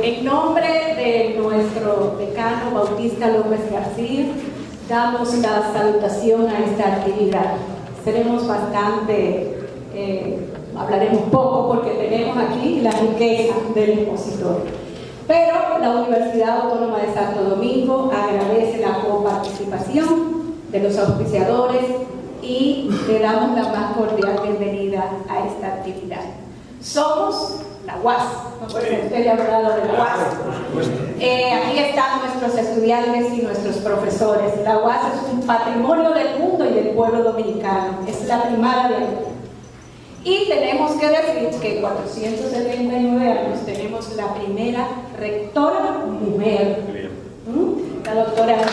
En nombre de nuestro decano Bautista López García, damos la salutación a esta actividad. Seremos bastante, hablaremos poco porque tenemos aquí la riqueza del expositor. Pero la Universidad Autónoma de Santo Domingo agradece la coparticipación de los auspiciadores y le damos la más cordial bienvenida a esta actividad. Somos la UAS, no puede usted le ha hablado de la UAS. Aquí están nuestros estudiantes y nuestros profesores. La UAS es un patrimonio del mundo y del pueblo dominicano, es la primada de aquí. Y tenemos que decir que en 479 años tenemos la primera rectora mujer, la doctora Ana.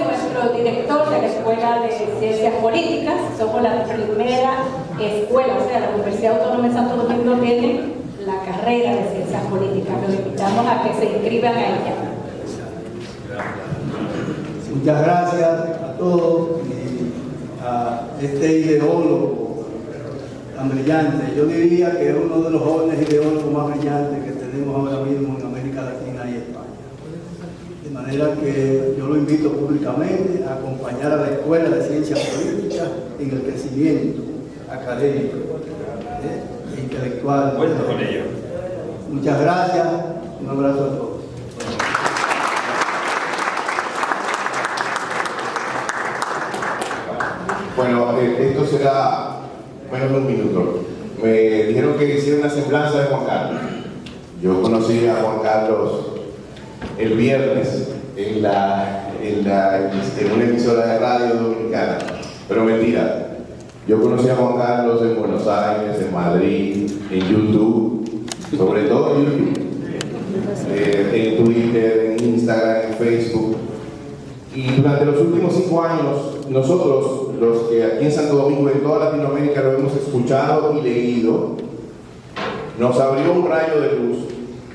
Nuestro director de la Escuela de Ciencias Políticas, somos la primera escuela, o sea, la Universidad Autónoma de Santo Domingo tiene la carrera de Ciencias Políticas. Los invitamos a que se inscriban a ella. Muchas gracias a todos y a este ideólogo tan brillante. Yo diría que es uno de los jóvenes ideólogos más brillantes que tenemos ahora mismo en América Latina y España. De manera que yo lo invito públicamente a acompañar a la Escuela de Ciencias Políticas en el crecimiento académico e intelectual. Cuento con ello. Muchas gracias. Un abrazo a todos. Bueno, esto será menos de un minuto. Me dijeron que hiciera una semblanza de Juan Carlos. Yo conocí a Juan Carlos el viernes en una emisora de radio dominicana, pero mentira. Yo conocí a Juan Carlos en Buenos Aires, en Madrid, en YouTube, sobre todo en YouTube, en Twitter, en Instagram, en Facebook. Y durante los últimos 5 años, nosotros, los que aquí en Santo Domingo y en toda Latinoamérica lo hemos escuchado y leído, nos abrió un rayo de luz,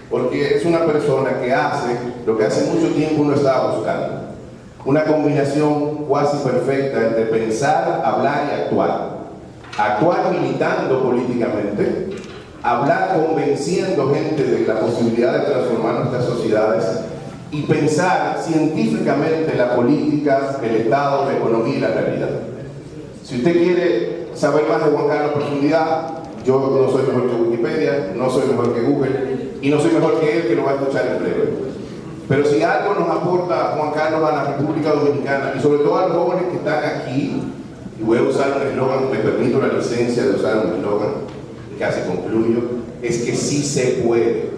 porque es una persona que hace lo que hace mucho tiempo uno estaba buscando. Una combinación cuasi perfecta entre pensar, hablar y actuar. Actuar militando políticamente, hablar convenciendo gente de la posibilidad de transformar nuestras sociedades y pensar científicamente la política, el Estado, la economía y la realidad. Si usted quiere saber más de Juan Carlos en profundidad, yo no soy mejor que Wikipedia, no soy mejor que Google y no soy mejor que él, que lo va a escuchar en breve. Pero si algo nos aporta Juan Carlos a la República Dominicana y sobre todo a los jóvenes que están aquí, y voy a usar un eslogan, me permito la licencia de usar un eslogan, casi concluyo, es que sí se puede.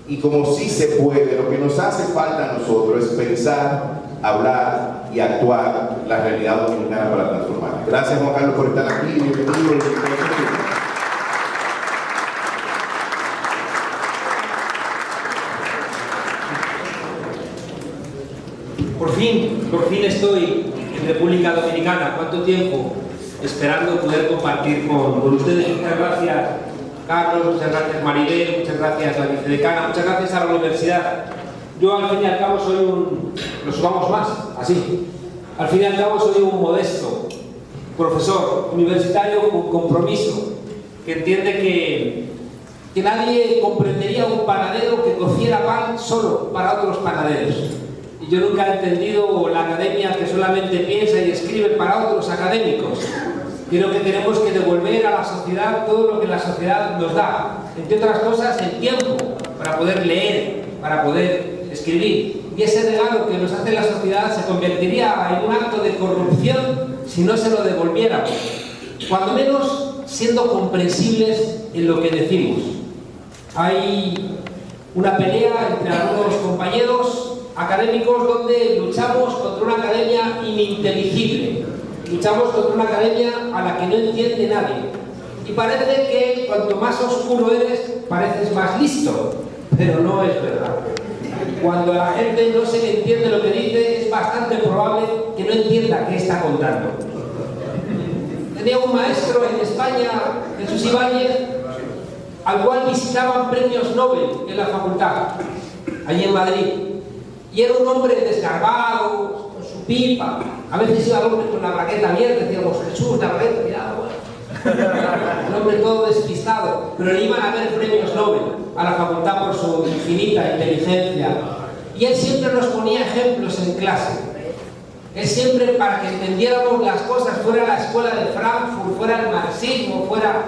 Y como sí se puede, lo que nos hace falta a nosotros es pensar, hablar y actuar la realidad dominicana para transformarla. Gracias Juan Carlos por estar aquí. Bienvenido. Por fin estoy en República Dominicana. ¿Cuánto tiempo esperando poder compartir con ustedes? Muchas gracias Carlos, muchas gracias Maribel, muchas gracias a la vicedecana, muchas gracias a la universidad. Yo al fin y al cabo soy lo sumamos más, así. Al fin y al cabo soy un modesto profesor universitario con compromiso, que entiende que nadie comprendería un panadero que cociera pan solo para otros panaderos. Y yo nunca he entendido la academia que solamente piensa y escribe para otros académicos. Creo que tenemos que devolver a la sociedad todo lo que la sociedad nos da, entre otras cosas el tiempo para poder leer, para poder escribir. Y ese regalo que nos hace la sociedad se convertiría en un acto de corrupción si no se lo devolviéramos, cuando menos siendo comprensibles en lo que decimos. Hay una pelea entre algunos compañeros académicos donde luchamos contra una academia ininteligible. Luchamos contra una academia a la que no entiende nadie. Y parece que cuanto más oscuro eres, pareces más listo. Pero no es verdad. Cuando a la gente no se le entiende lo que dice, es bastante probable que no entienda qué está contando. Tenía un maestro en España, Jesús Ibáñez, al cual visitaban premios Nobel en la facultad, allí en Madrid. Y era un hombre desgarbado, con su pipa. A veces iba el hombre con la bragueta abierta, decíamos, Jesús, la bragueta, mira, bueno. Un hombre todo despistado, pero le iban a ver premios Nobel a la facultad por su infinita inteligencia. Y él siempre nos ponía ejemplos en clase. Él siempre, para que entendiéramos las cosas, fuera la escuela de Frankfurt, fuera el marxismo, fuera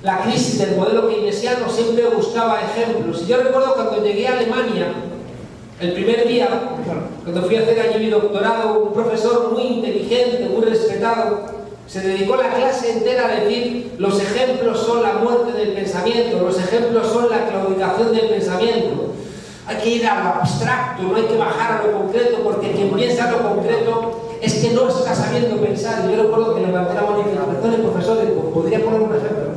la crisis del modelo keynesiano, siempre buscaba ejemplos. Y yo recuerdo cuando llegué a Alemania, el primer día, cuando fui a hacer allí mi doctorado, un profesor muy inteligente, muy respetado, se dedicó la clase entera a decir: los ejemplos son la muerte del pensamiento, los ejemplos son la claudicación del pensamiento. Hay que ir a lo abstracto, no hay que bajar a lo concreto, porque quien piensa lo concreto es que no está sabiendo pensar. Y yo recuerdo que levanté la mano y dije: perdón, profesor, ¿podría poner un ejemplo?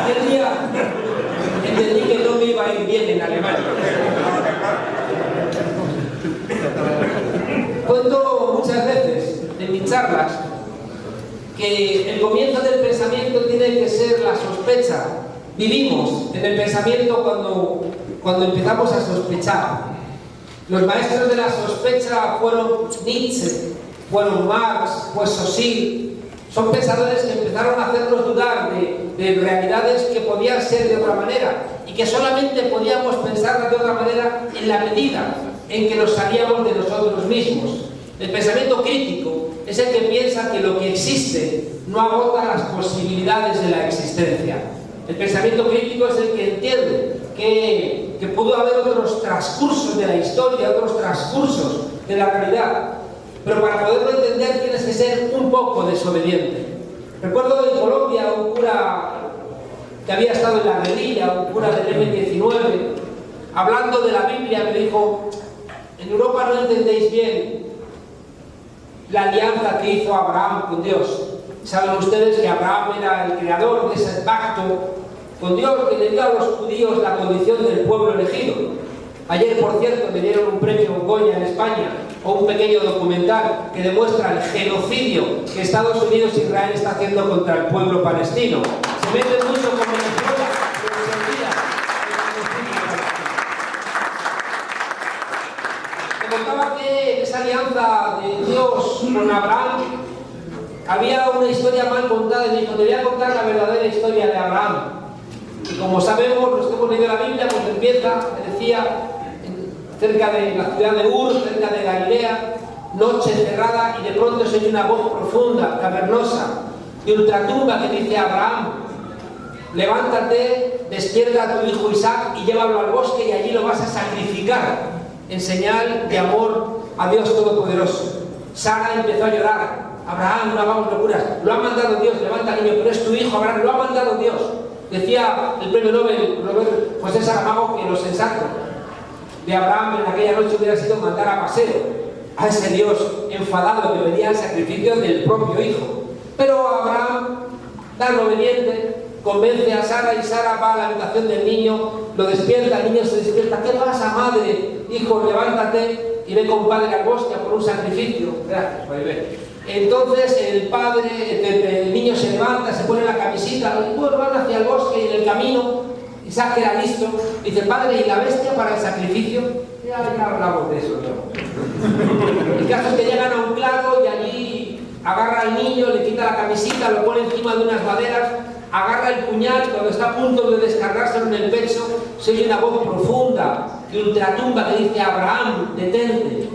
Aquel día entendí que no me iba a ir bien en Alemania. Cuento muchas veces en mis charlas que el comienzo del pensamiento tiene que ser la sospecha. Vivimos en el pensamiento cuando empezamos a sospechar. Los maestros de la sospecha fueron Nietzsche, fueron Marx, fue Saussure. Son pensadores que empezaron a hacernos dudar de realidades que podían ser de otra manera y que solamente podíamos pensar de otra manera en la medida en que nos salíamos de nosotros mismos. El pensamiento crítico es el que piensa que lo que existe no agota las posibilidades de la existencia. El pensamiento crítico es el que entiende que pudo haber otros transcursos de la historia, otros transcursos de la realidad. Pero para poderlo entender tienes que ser un poco desobediente. Recuerdo en Colombia un cura que había estado en la guerrilla, un cura del M-19, hablando de la Biblia, me dijo: en Europa no entendéis bien la alianza que hizo Abraham con Dios. Saben ustedes que Abraham era el creador de ese pacto con Dios que le dio a los judíos la condición del pueblo elegido. Ayer, por cierto, le dieron un premio Goya en España, o un pequeño documental que demuestra el genocidio que Estados Unidos e Israel está haciendo contra el pueblo palestino. Se meten mucho con Venezuela, pero se olvida el genocidio. Me contaba que esa alianza de Dios con Abraham había una historia mal contada y dijo: te voy a contar la verdadera historia de Abraham. Y como sabemos, los que hemos leído la Biblia, pues empieza, decía, cerca de la ciudad de Ur, cerca de Galilea, noche cerrada, y de pronto se oye una voz profunda, cavernosa, de ultratumba que dice a Abraham: levántate, despierta a tu hijo Isaac y llévalo al bosque y allí lo vas a sacrificar en señal de amor a Dios Todopoderoso. Sara empezó a llorar: Abraham, no hagamos locuras, lo ha mandado Dios, levanta al niño, pero es tu hijo Abraham, lo ha mandado Dios. Decía el premio Nobel José Saramago que lo sensato de Abraham en aquella noche hubiera sido mandar a paseo a ese Dios enfadado que pedía el sacrificio del propio hijo. Pero Abraham, tan obediente, convence a Sara y Sara va a la habitación del niño, lo despierta, el niño se despierta: ¿qué pasa, madre? Hijo, levántate y ve con padre al bosque a por un sacrificio. Gracias, Maribel. Entonces el niño se levanta, se pone la camisita, y bueno, van hacia el bosque y en el camino Isaac era listo, dice: padre, ¿y la bestia para el sacrificio? Ya hablamos de eso, ¿no? El caso es que llegan a un claro y allí agarra al niño, le quita la camisita, lo pone encima de unas maderas, agarra el puñal, cuando está a punto de descargárselo en el pecho, se oye una voz profunda de ultratumba que dice: Abraham, detente,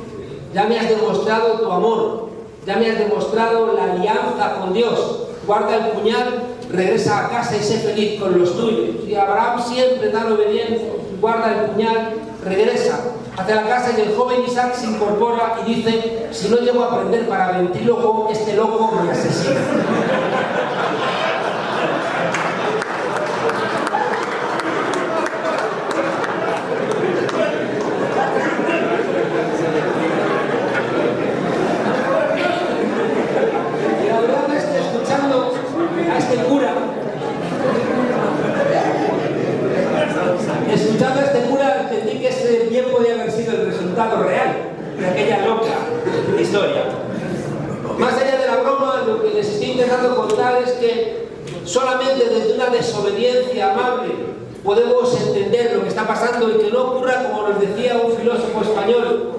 ya me has demostrado tu amor, ya me has demostrado la alianza con Dios, guarda el puñal, regresa a casa y sé feliz con los tuyos. Y Abraham, siempre tan obediente, guarda el puñal, regresa hacia la casa y el joven Isaac se incorpora y dice: si no llego a aprender para ventríloco, este loco me asesina. Escuchando a este cura entendí que ese bien podía haber sido el resultado real de aquella loca historia. Más allá de la broma, lo que les estoy intentando contar es que solamente desde una desobediencia amable podemos entender lo que está pasando y que no ocurra como nos decía un filósofo español,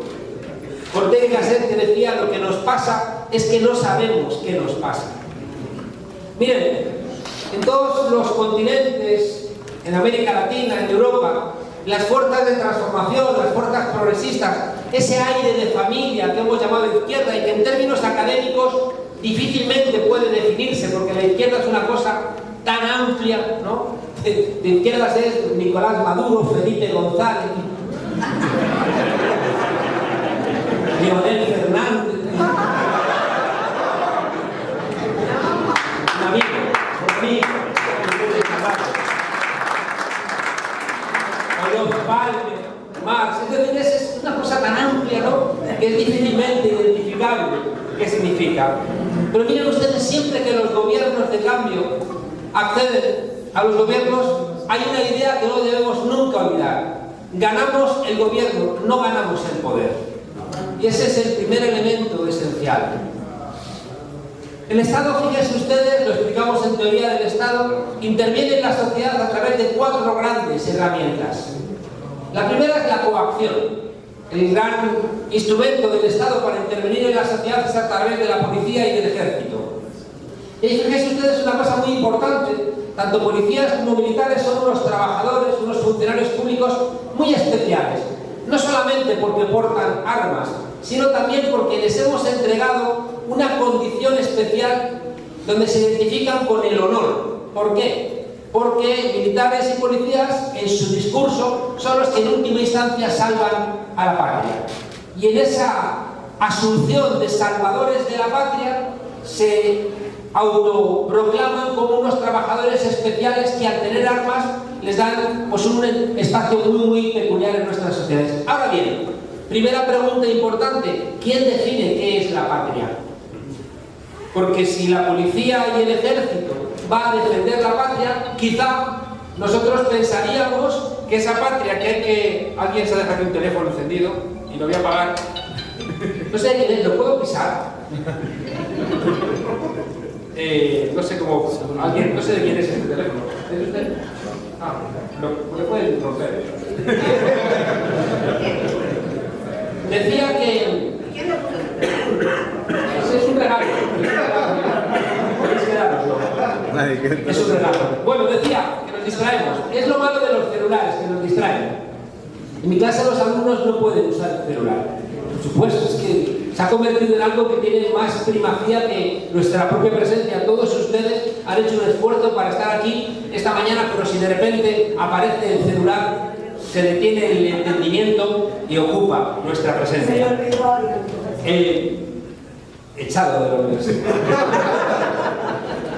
Ortega y Gasset, que decía: lo que nos pasa es que no sabemos qué nos pasa. Miren, en todos los continentes, en América Latina, en Europa, las fuerzas de transformación, las fuerzas progresistas, ese aire de familia que hemos llamado izquierda y que en términos académicos difícilmente puede definirse, porque la izquierda es una cosa tan amplia, ¿no? De izquierdas es Nicolás Maduro, Felipe González, Leonel Fernández, un amigo, Marx. Es decir, es una cosa tan amplia, ¿no?, que es difícilmente identificable qué significa. Pero miren ustedes, siempre que los gobiernos de cambio acceden a los gobiernos, hay una idea que no debemos nunca olvidar: ganamos el gobierno, no ganamos el poder. Y ese es el primer elemento esencial. El Estado, fíjense ustedes, lo explicamos en Teoría del Estado, interviene en la sociedad a través de 4 grandes herramientas. La primera es la coacción. El gran instrumento del Estado para intervenir en la sociedad es a través de la policía y del ejército. Y fíjense ustedes una cosa muy importante: tanto policías como militares son unos trabajadores, unos funcionarios públicos muy especiales. No solamente porque portan armas, sino también porque les hemos entregado una condición especial donde se identifican con el honor. ¿Por qué? Porque militares y policías en su discurso son los que en última instancia salvan a la patria. Y en esa asunción de salvadores de la patria se autoproclaman como unos trabajadores especiales que, al tener armas, les dan pues un espacio muy peculiar en nuestras sociedades. Ahora bien, primera pregunta importante: ¿quién define qué es la patria? Porque si la policía y el ejército va a defender la patria, quizá nosotros pensaríamos que esa patria que hay que... Alguien se deja aquí un teléfono encendido y lo voy a apagar. No sé quién es, ¿lo puedo pisar? No sé cómo... Alguien, no sé de quién es este teléfono. ¿Es usted? Ah, ¿lo puede romper? Decía que... Ese es un regalo. Podéis quedaroslo. Es un regalo. Bueno, decía que nos distraemos. Es lo malo de los celulares, que nos distraen. En mi clase los alumnos no pueden usar el celular. Por supuesto, es que se ha convertido en algo que tiene más primacía que nuestra propia presencia. Todos ustedes han hecho un esfuerzo para estar aquí esta mañana, pero si de repente aparece el celular, se detiene el entendimiento y ocupa nuestra presencia. Echado de la universidad.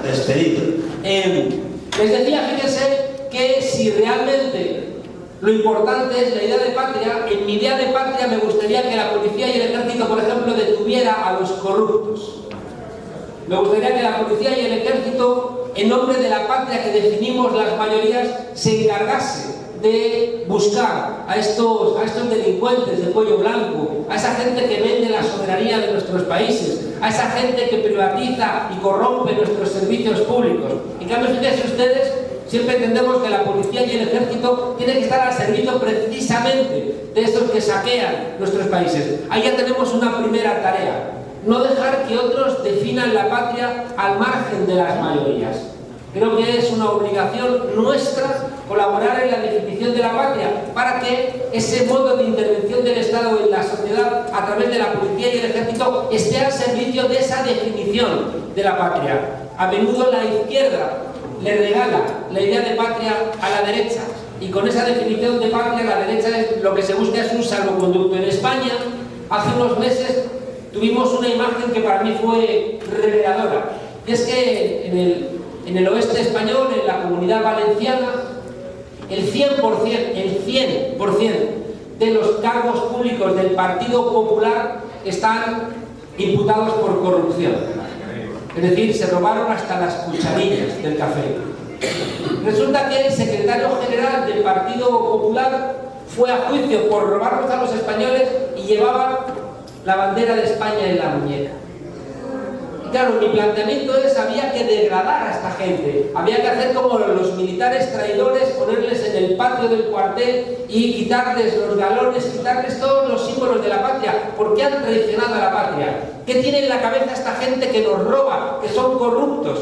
Despedido. Les decía, fíjense, que si realmente lo importante es la idea de patria, en mi idea de patria me gustaría que la policía y el ejército, por ejemplo, detuviera a los corruptos. Me gustaría que la policía y el ejército, en nombre de la patria que definimos las mayorías, se encargase de buscar a estos delincuentes de cuello blanco, a esa gente que vende la soberanía de nuestros países, a esa gente que privatiza y corrompe nuestros servicios públicos. En cambio, fíjense ustedes, siempre entendemos que la policía y el ejército tienen que estar al servicio precisamente de estos que saquean nuestros países. Ahí ya tenemos una primera tarea: no dejar que otros definan la patria al margen de las mayorías. Creo que es una obligación nuestra colaborar en la definición de la patria para que ese modo de intervención del Estado en la sociedad a través de la policía y el ejército esté al servicio de esa definición de la patria. A menudo la izquierda le regala la idea de patria a la derecha, y con esa definición de patria la derecha lo que se busca es un salvoconducto. En España, hace unos meses, tuvimos una imagen que para mí fue reveladora, y es que en el oeste español, en la Comunidad Valenciana, el 100% de los cargos públicos del Partido Popular están imputados por corrupción. Es decir, se robaron hasta las cucharillas del café. Resulta que el secretario general del Partido Popular fue a juicio por robarnos a los españoles y llevaba la bandera de España en la muñeca. claro, mi planteamiento es, había que degradar a esta gente, había que hacer como los militares traidores, ponerles en el patio del cuartel y quitarles los galones, quitarles todos los símbolos de la patria. ¿Por qué han traicionado a la patria? ¿Qué tiene en la cabeza esta gente que nos roba, que son corruptos,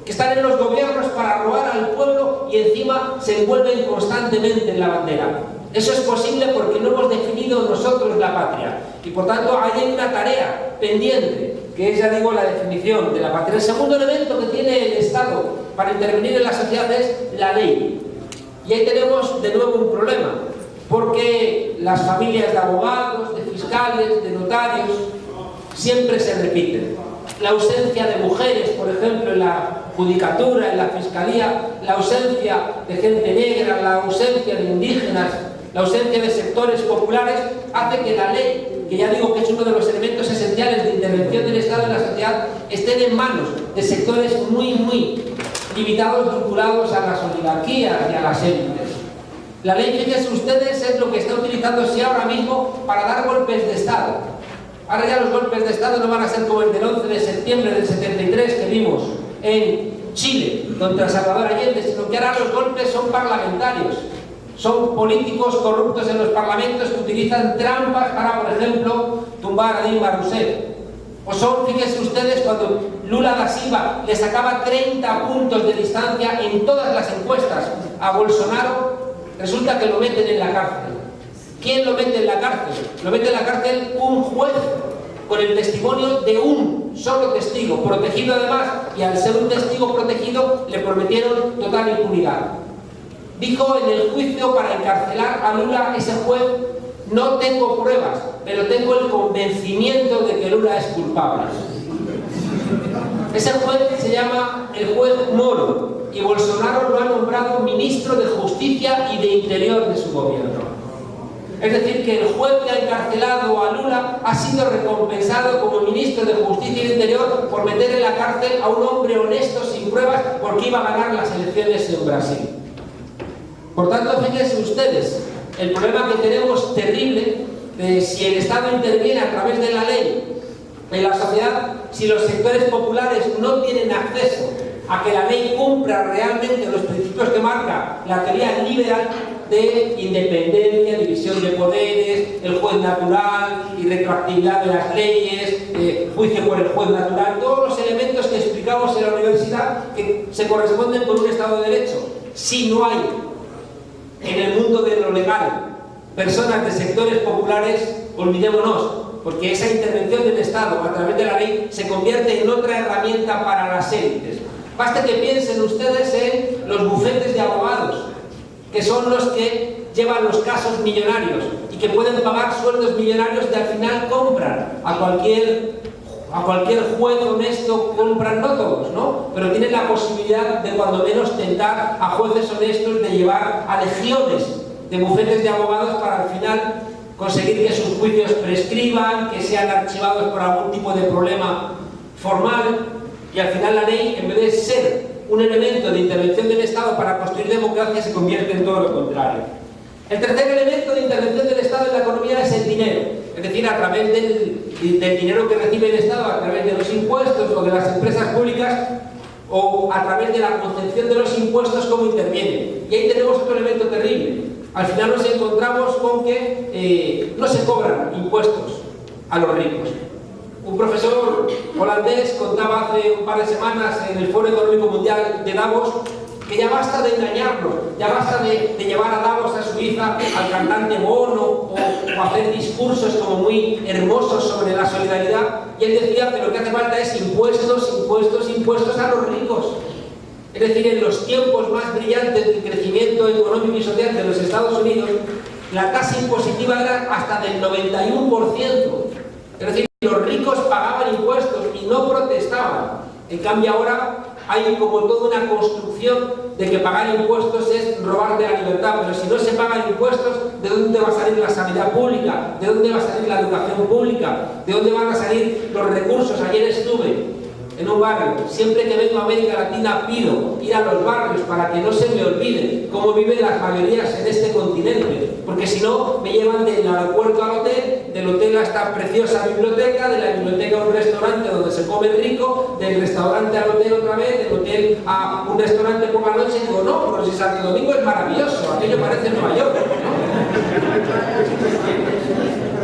que están en los gobiernos para robar al pueblo y encima se envuelven constantemente en la bandera? Eso es posible porque no hemos definido nosotros la patria y por tanto hay una tarea pendiente, que es, ya digo, la definición de la patria. El segundo elemento que tiene el Estado para intervenir en la sociedad es la ley. Y ahí tenemos de nuevo un problema, porque las familias de abogados, de fiscales, de notarios, siempre se repiten. La ausencia de mujeres, por ejemplo, en la judicatura, en la fiscalía, la ausencia de gente negra, la ausencia de indígenas, la ausencia de sectores populares, hace que la ley, que ya digo que es uno de los elementos esenciales de intervención del Estado en la sociedad, estén en manos de sectores muy limitados, vinculados a las oligarquías y a las élites. La ley, fíjense ustedes, es lo que está utilizándose ahora mismo para dar golpes de Estado. Ahora ya los golpes de Estado no van a ser como el del 11 de septiembre del 73 que vimos en Chile contra Salvador Allende, sino que ahora los golpes son parlamentarios. Son políticos corruptos en los parlamentos que utilizan trampas para, por ejemplo, tumbar a Dilma Rousseff. O son, fíjense ustedes, cuando Lula da Silva le sacaba 30 puntos de distancia en todas las encuestas a Bolsonaro, resulta que lo meten en la cárcel. ¿Quién lo mete en la cárcel? Lo mete en la cárcel un juez con el testimonio de un solo testigo, protegido además, y al ser un testigo protegido le prometieron total impunidad. Dijo en el juicio para encarcelar a Lula ese juez: no tengo pruebas, pero tengo el convencimiento de que Lula es culpable. Ese juez se llama el juez Moro y Bolsonaro lo ha nombrado ministro de Justicia y de Interior de su gobierno. Es decir, que el juez que ha encarcelado a Lula ha sido recompensado como ministro de Justicia y de Interior por meter en la cárcel a un hombre honesto sin pruebas porque iba a ganar las elecciones en Brasil. Por tanto, fíjense ustedes, el problema que tenemos terrible de si el Estado interviene a través de la ley en la sociedad, si los sectores populares no tienen acceso a que la ley cumpla realmente los principios que marca la teoría liberal de independencia, división de poderes, el juez natural y retroactividad de las leyes, juicio por el juez natural, todos los elementos que explicamos en la universidad que se corresponden con un Estado de Derecho. Si no hay en el mundo de lo legal personas de sectores populares, olvidémonos, porque esa intervención del Estado a través de la ley se convierte en otra herramienta para las élites. Basta que piensen ustedes en los bufetes de abogados, que son los que llevan los casos millonarios y que pueden pagar sueldos millonarios que al final compran a cualquier juez honesto, compran, no todos, ¿no? Pero tienen la posibilidad de cuando menos tentar a jueces honestos de llevar a legiones de bufetes de abogados para al final conseguir que sus juicios prescriban, que sean archivados por algún tipo de problema formal, y al final la ley, en vez de ser un elemento de intervención del Estado para construir democracia, se convierte en todo lo contrario. El tercer elemento de intervención del Estado en la economía es el dinero, es decir, a través del dinero que recibe el Estado, a través de los impuestos o de las empresas públicas, o a través de la concepción de los impuestos, cómo interviene. Y ahí tenemos otro elemento terrible. Al final nos encontramos con que no se cobran impuestos a los ricos. Un profesor holandés contaba hace un par de semanas en el Foro Económico Mundial de Davos que ya basta de engañarnos, ya basta de llevar a Davos, a Suiza, al cantante Bono o hacer discursos como muy hermosos sobre la solidaridad. Y él decía que lo que hace falta es impuestos, impuestos, impuestos a los ricos. Es decir, en los tiempos más brillantes del crecimiento económico y social de los Estados Unidos, la tasa impositiva era hasta del 91%. Es decir, los ricos pagaban impuestos y no protestaban. En cambio ahora hay como toda una construcción de que pagar impuestos es robar de la libertad, pero si no se pagan impuestos, ¿de dónde va a salir la sanidad pública? ¿De dónde va a salir la educación pública? ¿De dónde van a salir los recursos? Ayer estuve en un barrio. Siempre que vengo a América Latina pido ir a los barrios para que no se me olvide cómo viven las mayorías en este continente, porque si no me llevan del aeropuerto al hotel, del hotel a esta preciosa biblioteca, de la biblioteca a un restaurante donde se come rico, del restaurante al hotel otra vez, del hotel a un restaurante por la noche, y digo, no, pero si Santo Domingo es maravilloso, aquello parece Nueva York, ¿no?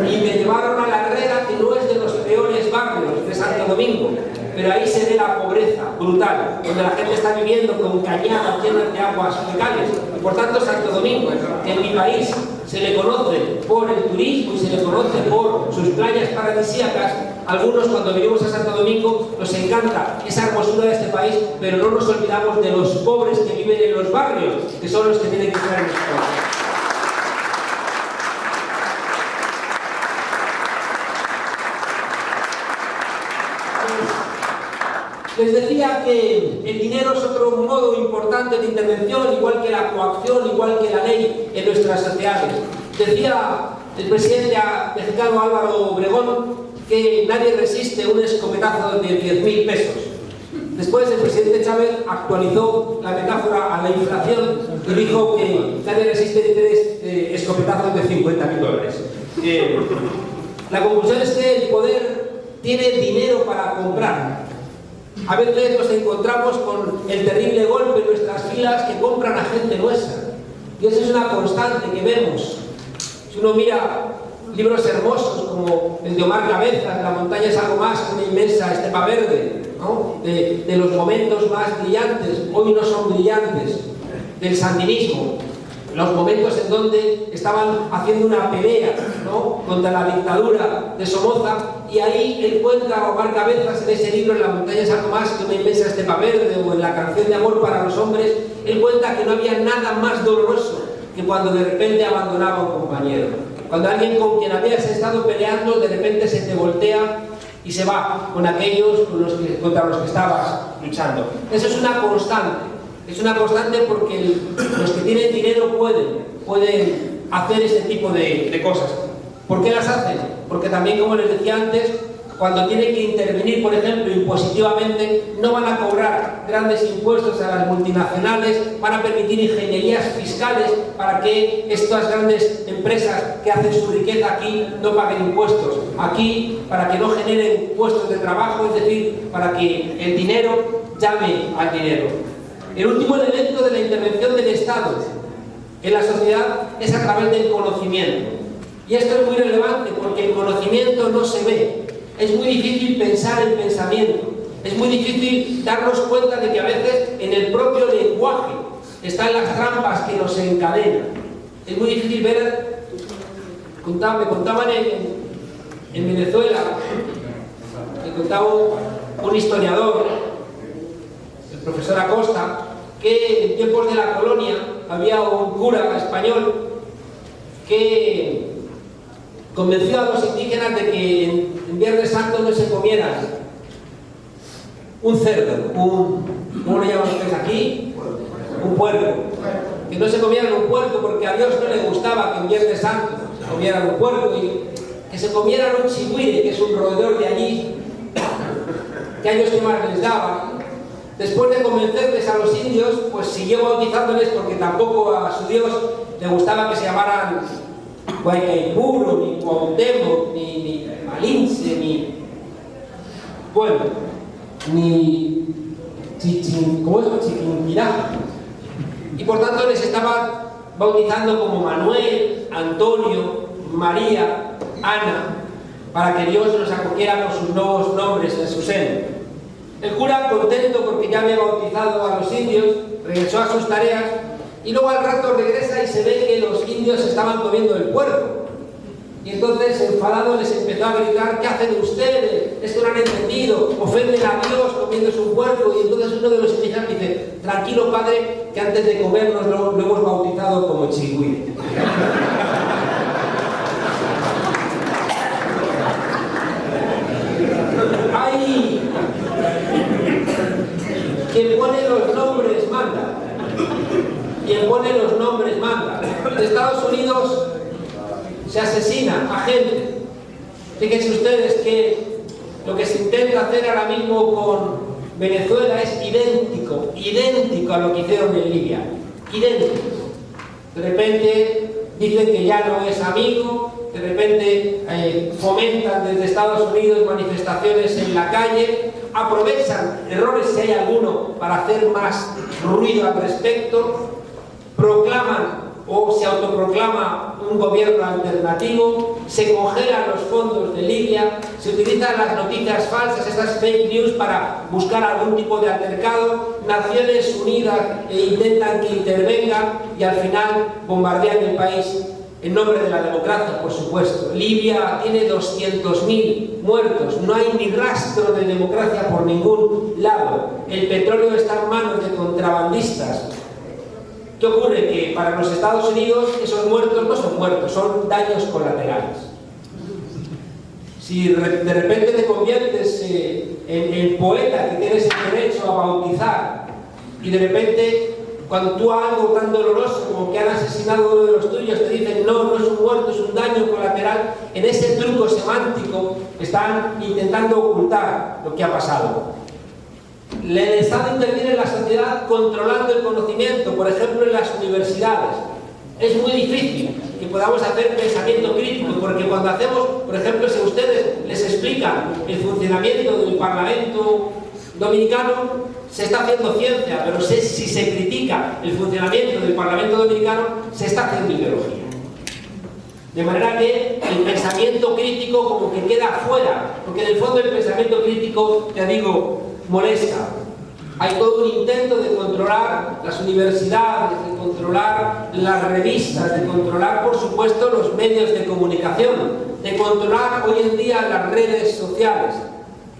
Y me llevaron a La Herrera, que no es de los peores barrios de Santo Domingo, pero ahí se ve la pobreza brutal, donde la gente está viviendo con cañadas llenas de aguas fecales. Por tanto, Santo Domingo, que en mi país se le conoce por el turismo y se le conoce por sus playas paradisíacas, algunos cuando venimos a Santo Domingo nos encanta esa hermosura de este país, pero no nos olvidamos de los pobres que viven en los barrios, que son los que tienen que estar en los pobres. Les decía que el dinero es otro modo importante de intervención, igual que la coacción, igual que la ley en nuestras sociedades. Decía el presidente mexicano Álvaro Obregón que nadie resiste un escopetazo de 10.000 pesos. Después el presidente Chávez actualizó la metáfora a la inflación y dijo que nadie resiste 3 escopetazos de $50.000. La conclusión es que el poder tiene dinero para comprar. A veces nos encontramos con el terrible golpe en nuestras filas que compran a gente nuestra. Y eso es una constante que vemos. Si uno mira libros hermosos como el de Omar Cabezas, La montaña es algo más que una inmensa estepa verde, ¿no? De los momentos más brillantes, hoy no son brillantes, del sandinismo. Los momentos en donde estaban haciendo una pelea, ¿no?, contra la dictadura de Somoza, y ahí él cuenta, Omar Cabezas, en ese libro, en La montaña es algo más que una inmensa estepa verde, o en La canción de amor para los hombres, él cuenta que no había nada más doloroso que cuando de repente abandonaba a un compañero. Cuando alguien con quien habías estado peleando, de repente se te voltea y se va con aquellos contra los que estabas luchando. Eso es una constante. Es una constante porque los que tienen dinero pueden hacer este tipo de cosas. ¿Por qué las hacen? Porque también, como les decía antes, cuando tienen que intervenir, por ejemplo, impositivamente, no van a cobrar grandes impuestos a las multinacionales, van a permitir ingenierías fiscales para que estas grandes empresas que hacen su riqueza aquí no paguen impuestos. Aquí, para que no generen puestos de trabajo, es decir, para que el dinero llame al dinero. El último elemento de la intervención del Estado en la sociedad es a través del conocimiento. Y esto es muy relevante porque el conocimiento no se ve. Es muy difícil pensar el pensamiento. Es muy difícil darnos cuenta de que a veces en el propio lenguaje están las trampas que nos encadenan. Es muy difícil ver... Me contaban en Venezuela, me contaba un historiador, profesor Acosta, que en tiempos de la colonia había un cura español que convenció a los indígenas de que en Viernes Santo no se comieran un cerdo, ¿cómo lo llaman ustedes aquí? Un puerco. Que no se comieran un puerco porque a Dios no le gustaba que en Viernes Santo se comieran un puerco, y que se comieran un chigüire, que es un roedor de allí, que a ellos qué más les daba. Después de convencerles a los indios, pues siguió bautizándoles porque tampoco a su Dios le gustaba que se llamaran Guaycaipuro, ni Cuauhtémoc, ni Malinche, ni Chiquinquirá. Y por tanto les estaba bautizando como Manuel, Antonio, María, Ana, para que Dios los acogiera con sus nuevos nombres en su seno. El cura, contento porque ya había bautizado a los indios, regresó a sus tareas y luego al rato regresa y se ve que los indios estaban comiendo el puerco. Y entonces, enfadado, les empezó a gritar: ¿qué hacen ustedes? Esto no han entendido, ofenden a Dios comiéndose un puerco. Y entonces uno de los indígenas dice: tranquilo, padre, que antes de comernos lo hemos bautizado como chigüire. Hay quien pone los nombres manda. Quien pone los nombres manda. En Estados Unidos se asesina a gente. Fíjense ustedes que lo que se intenta hacer ahora mismo Venezuela es idéntico a lo que hicieron en Libia, idéntico. De repente dicen que ya no es amigo, de repente fomentan desde Estados Unidos manifestaciones en la calle, aprovechan errores si hay alguno para hacer más ruido al respecto, proclaman o se autoproclama un gobierno alternativo, se congelan los fondos de Libia, se utilizan las noticias falsas, estas fake news, para buscar algún tipo de altercado, Naciones Unidas intentan que intervenga y al final bombardean el país en nombre de la democracia, por supuesto. Libia tiene 200.000 muertos, no hay ni rastro de democracia por ningún lado, el petróleo está en manos de contrabandistas. ¿Qué ocurre? Que para los Estados Unidos esos muertos no son muertos, son daños colaterales. Si de repente te conviertes en el poeta que tienes el derecho a bautizar y de repente cuando tú algo tan doloroso como que han asesinado a uno de los tuyos te dicen no es un muerto, es un daño colateral, en ese truco semántico están intentando ocultar lo que ha pasado. El Estado interviene en la sociedad controlando el conocimiento, por ejemplo en las universidades. Es muy difícil que podamos hacer pensamiento crítico, porque cuando hacemos, por ejemplo, si ustedes les explican el funcionamiento del Parlamento dominicano, se está haciendo ciencia, pero si se critica el funcionamiento del Parlamento dominicano, se está haciendo ideología. De manera que el pensamiento crítico como que queda fuera, porque en el fondo el pensamiento crítico, ya digo, molesta. Hay todo un intento de controlar las universidades, de controlar las revistas, de controlar, por supuesto, los medios de comunicación, de controlar hoy en día las redes sociales,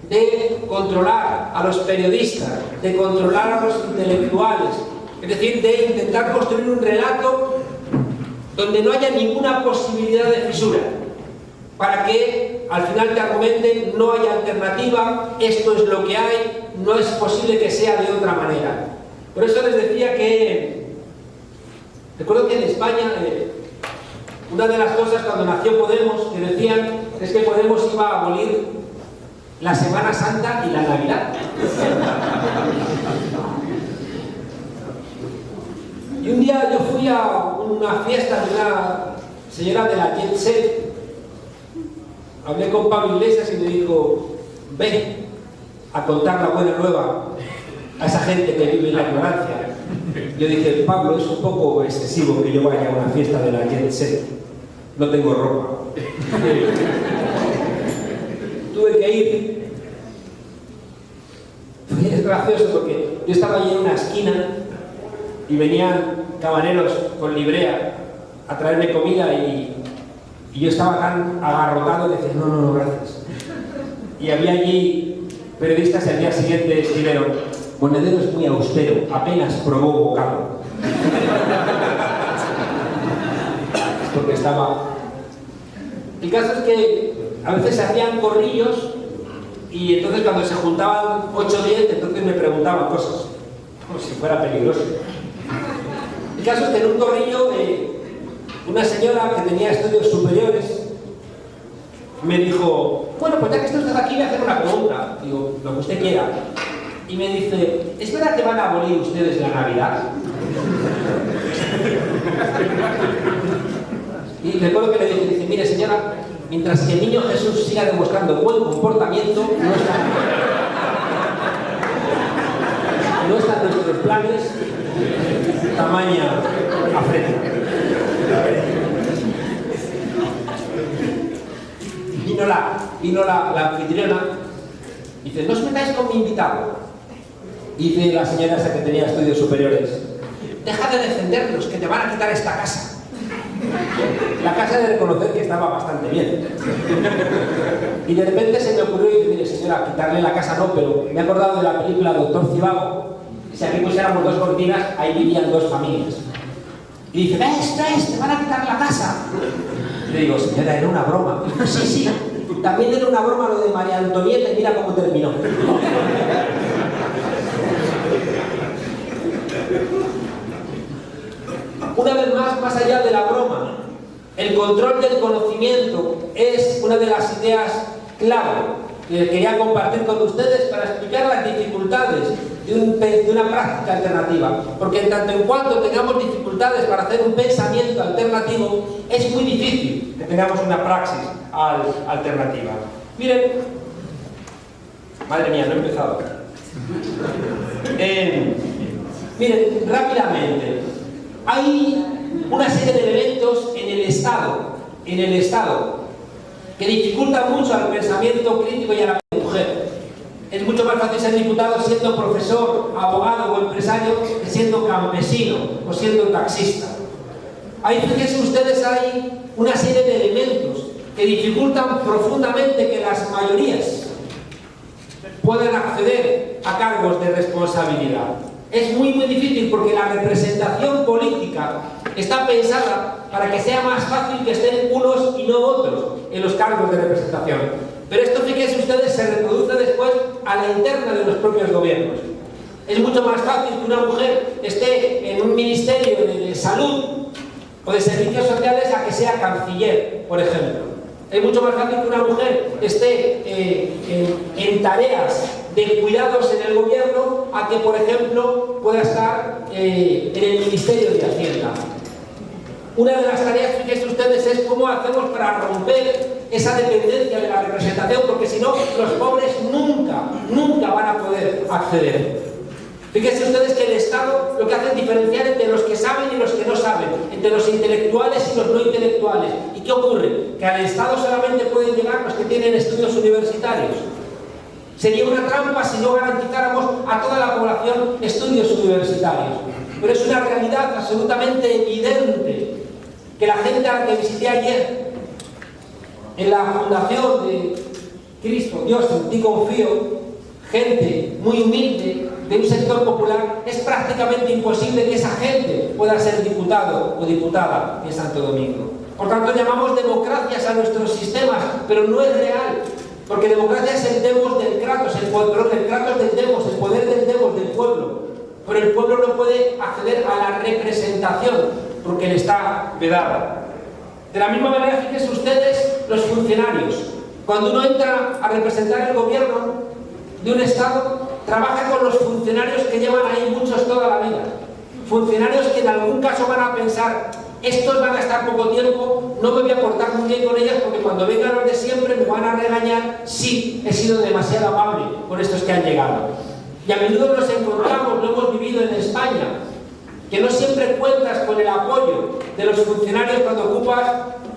de controlar a los periodistas, de controlar a los intelectuales, es decir, de intentar construir un relato donde no haya ninguna posibilidad de fisura, para que al final te argumenten no hay alternativa, esto es lo que hay, no es posible que sea de otra manera. Por eso les decía que recuerdo que en España una de las cosas cuando nació Podemos que decían es que Podemos iba a abolir la Semana Santa y la Navidad. Y un día yo fui a una fiesta de una señora de la Jet Set. Hablé con Pablo Iglesias y me dijo, ven a contar la buena nueva a esa gente que vive en la ignorancia. Yo dije, Pablo, es un poco excesivo que yo vaya a una fiesta de la Jet Set. No tengo ropa. Tuve que ir. Es gracioso porque yo estaba allí en una esquina y venían camareros con librea a traerme comida y yo estaba tan agarrotado que decía, no, gracias. Y había allí periodistas y al día siguiente escribieron, Monedero es muy austero, apenas probó bocado. Porque estaba... El caso es que a veces se hacían corrillos y entonces cuando se juntaban 8 o 10, entonces me preguntaban cosas, como si fuera peligroso. El caso es que en un corrillo, una señora que tenía estudios superiores me dijo, bueno, pues ya que está usted aquí, voy a hacer una pregunta. Digo, lo que usted quiera. Y me dice, ¿es verdad que van a abolir ustedes la Navidad? Y recuerdo que le dije, mire señora, mientras que el niño Jesús siga demostrando buen comportamiento, no están nuestros planes tamaña afrenta. Vino la anfitriona y dice, no os metáis con mi invitado. Y dice la señora esa que tenía estudios superiores, deja de defenderlos, que te van a quitar esta casa. La casa de reconocer que estaba bastante bien. Y de repente se me ocurrió y dice, mire señora, quitarle la casa no, pero me he acordado de la película Doctor Zhivago, y si aquí pusiéramos 2 cortinas, ahí vivían 2 familias. Y dice, ¿ves? Te van a quitar la casa. Le digo, señora, era una broma. Sí, también era una broma lo de María Antonieta y mira cómo terminó. Una vez más allá de la broma, el control del conocimiento es una de las ideas clave que quería compartir con ustedes para explicar las dificultades de una práctica alternativa. Porque en tanto en cuanto tengamos dificultades para hacer un pensamiento alternativo, es muy difícil que tengamos una praxis alternativa. Miren, madre mía, no he empezado. Miren, rápidamente, hay una serie de elementos en el Estado, que dificultan mucho al pensamiento crítico y a la mujer. Es mucho más fácil ser diputado siendo profesor, abogado o empresario que siendo campesino o siendo taxista. Ahí, fíjense ustedes, hay una serie de elementos que dificultan profundamente que las mayorías puedan acceder a cargos de responsabilidad. Es muy difícil porque la representación política está pensada para que sea más fácil que estén unos y no otros en los cargos de representación. Pero esto, fíjense ustedes, se reproduce después a la interna de los propios gobiernos. Es mucho más fácil que una mujer esté en un ministerio de salud o de servicios sociales a que sea canciller, por ejemplo. Es mucho más fácil que una mujer esté en tareas de cuidados en el gobierno a que, por ejemplo, pueda estar en el Ministerio de Hacienda. Una de las tareas, fíjense ustedes, es cómo hacemos para romper esa dependencia de la representación, porque si no, los pobres nunca van a poder acceder. Fíjense ustedes que el Estado lo que hace es diferenciar entre los que saben y los que no saben, entre los intelectuales y los no intelectuales. ¿Y qué ocurre? Que al Estado solamente pueden llegar los que tienen estudios universitarios. Sería una trampa si no garantizáramos a toda la población estudios universitarios. Pero es una realidad absolutamente evidente que la gente a la que visité ayer en la fundación de Cristo, Dios, en ti confío, gente muy humilde, de un sector popular, es prácticamente imposible que esa gente pueda ser diputado o diputada en Santo Domingo. Por tanto, llamamos democracias a nuestros sistemas, pero no es real, porque democracia es el demos del Kratos, el Kratos del demos, el poder del demos del pueblo. Pero el pueblo no puede acceder a la representación, porque le está vedada. De la misma manera, fíjense ustedes, los funcionarios. Cuando uno entra a representar el gobierno de un Estado, trabaja con los funcionarios que llevan ahí muchos toda la vida. Funcionarios que en algún caso van a pensar, estos van a estar poco tiempo, no me voy a portar muy bien con ellos porque cuando vengan los de siempre me van a regañar si he sido demasiado amable con estos que han llegado. Y a menudo nos encontramos, lo hemos vivido en España, que no siempre cuentas con el apoyo de los funcionarios cuando ocupas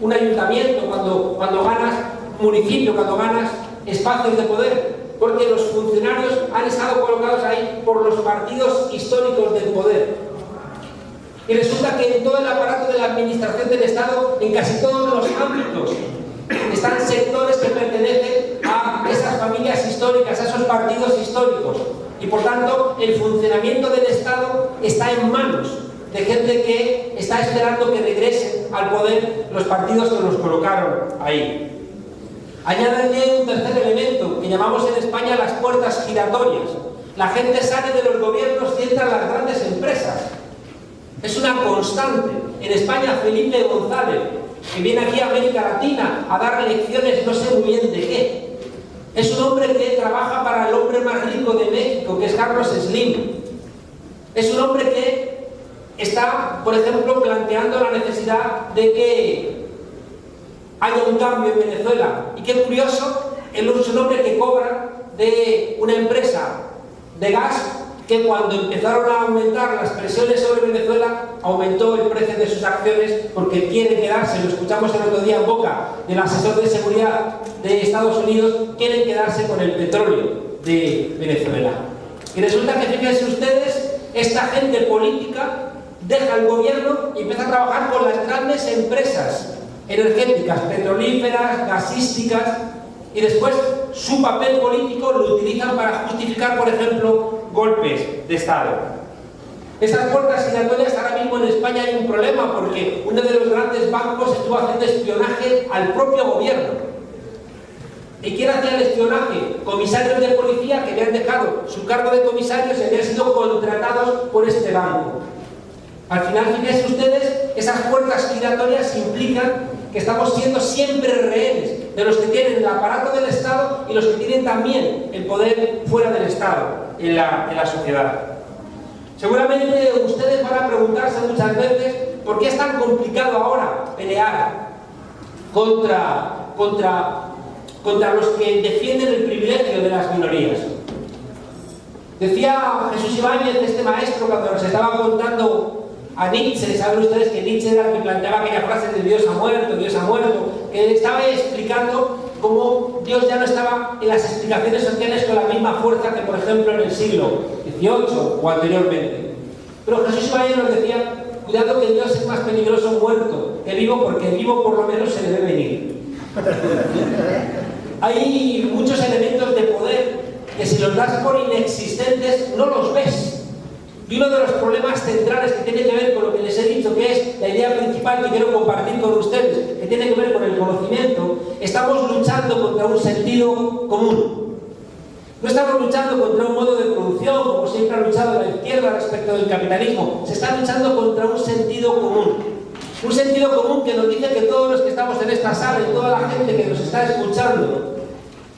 un ayuntamiento, cuando ganas municipio, cuando ganas espacios de poder, porque los funcionarios han estado colocados ahí por los partidos históricos del poder. Y resulta que en todo el aparato de la administración del Estado, en casi todos los ámbitos, están sectores que pertenecen a esas familias históricas, a esos partidos históricos. Y por tanto, el funcionamiento del Estado está en manos de gente que está esperando que regresen al poder los partidos que los colocaron ahí. Añádale un tercer elemento que llamamos en España las puertas giratorias. La gente sale de los gobiernos y entra a las grandes empresas. Es una constante. En España, Felipe González, que viene aquí a América Latina a dar lecciones no sé muy bien de qué. Es un hombre que trabaja para el hombre más rico de México, que es Carlos Slim. Es un hombre que está, por ejemplo, planteando la necesidad de que haya un cambio en Venezuela. Y qué curioso, él es un hombre que cobra de una empresa de gas que cuando empezaron a aumentar las presiones sobre Venezuela, aumentó el precio de sus acciones porque quiere quedarse, lo escuchamos el otro día en boca del asesor de seguridad de Estados Unidos, quieren quedarse con el petróleo de Venezuela. Y resulta que, fíjense ustedes, esta gente política deja el gobierno y empieza a trabajar con las grandes empresas energéticas, petrolíferas, gasísticas, y después su papel político lo utilizan para justificar, por ejemplo, golpes de Estado. Esas puertas giratorias, ahora mismo en España hay un problema porque uno de los grandes bancos estuvo haciendo espionaje al propio gobierno. ¿Y quién hacía el espionaje? Comisarios de policía que habían dejado su cargo de comisarios y habían sido contratados por este banco. Al final, fíjense ustedes, esas puertas giratorias implican que estamos siendo siempre rehenes de los que tienen el aparato del Estado y los que tienen también el poder fuera del Estado, en la sociedad. Seguramente ustedes van a preguntarse muchas veces por qué es tan complicado ahora pelear contra los que defienden el privilegio de las minorías. Decía Jesús Ibáñez, este maestro, cuando nos estaba contando a Nietzsche, saben ustedes que Nietzsche era el que planteaba aquella frase de Dios ha muerto, que estaba explicando cómo Dios ya no estaba en las explicaciones sociales con la misma fuerza que, por ejemplo, en el siglo XVIII o anteriormente. Pero Jesús Ibáñez nos decía, cuidado que Dios es más peligroso muerto que vivo, porque vivo por lo menos se le ve venir. Hay muchos elementos de poder que si los das por inexistentes no los ves. Y uno de los problemas centrales que tiene que ver con lo que les he dicho, que es la idea principal que quiero compartir con ustedes, que tiene que ver con el conocimiento, estamos luchando contra un sentido común. No estamos luchando contra un modo de producción, como siempre ha luchado la izquierda respecto del capitalismo. Se está luchando contra un sentido común. Un sentido común que nos dice que todos los que estamos en esta sala y toda la gente que nos está escuchando,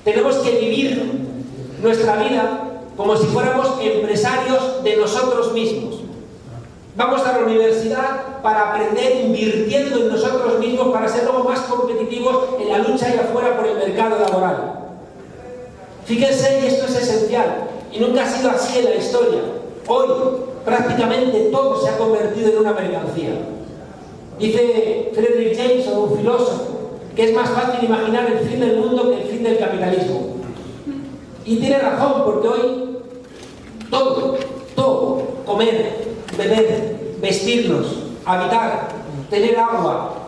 tenemos que vivir nuestra vida como si fuéramos empresarios de nosotros mismos. Vamos a la universidad para aprender invirtiendo en nosotros mismos para ser luego más competitivos en la lucha y afuera por el mercado laboral. Fíjense, y esto es esencial, y nunca ha sido así en la historia. Hoy prácticamente todo se ha convertido en una mercancía. Dice Friedrich Jameson, un filósofo, que es más fácil imaginar el fin del mundo que el fin del capitalismo. Y tiene razón, porque hoy todo, comer, beber, vestirnos, habitar, tener agua,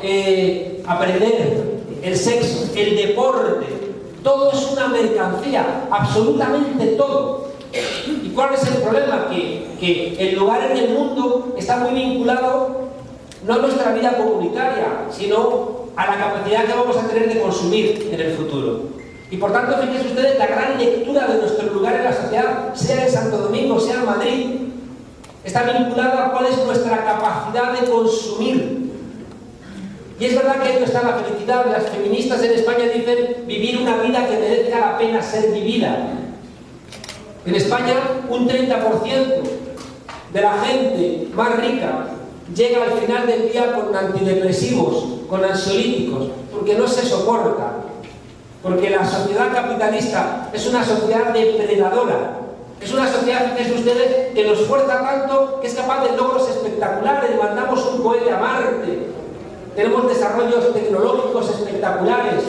aprender, el sexo, el deporte, todo es una mercancía, absolutamente todo. ¿Y cuál es el problema? Que el lugar en el mundo está muy vinculado no a nuestra vida comunitaria, sino a la capacidad que vamos a tener de consumir en el futuro. Y por tanto, fíjense ustedes, la gran lectura de nuestro lugar en la sociedad, sea en Santo Domingo, sea en Madrid, está vinculada a cuál es nuestra capacidad de consumir. Y es verdad que ahí no está la felicidad. Las feministas en España dicen vivir una vida que merezca la pena ser vivida. En España, un 30% de la gente más rica llega al final del día con antidepresivos, con ansiolíticos, porque no se soporta. Porque la sociedad capitalista es una sociedad depredadora. Es una sociedad, fíjense ustedes, que nos fuerza tanto que es capaz de logros espectaculares. Mandamos un cohete a Marte. Tenemos desarrollos tecnológicos espectaculares.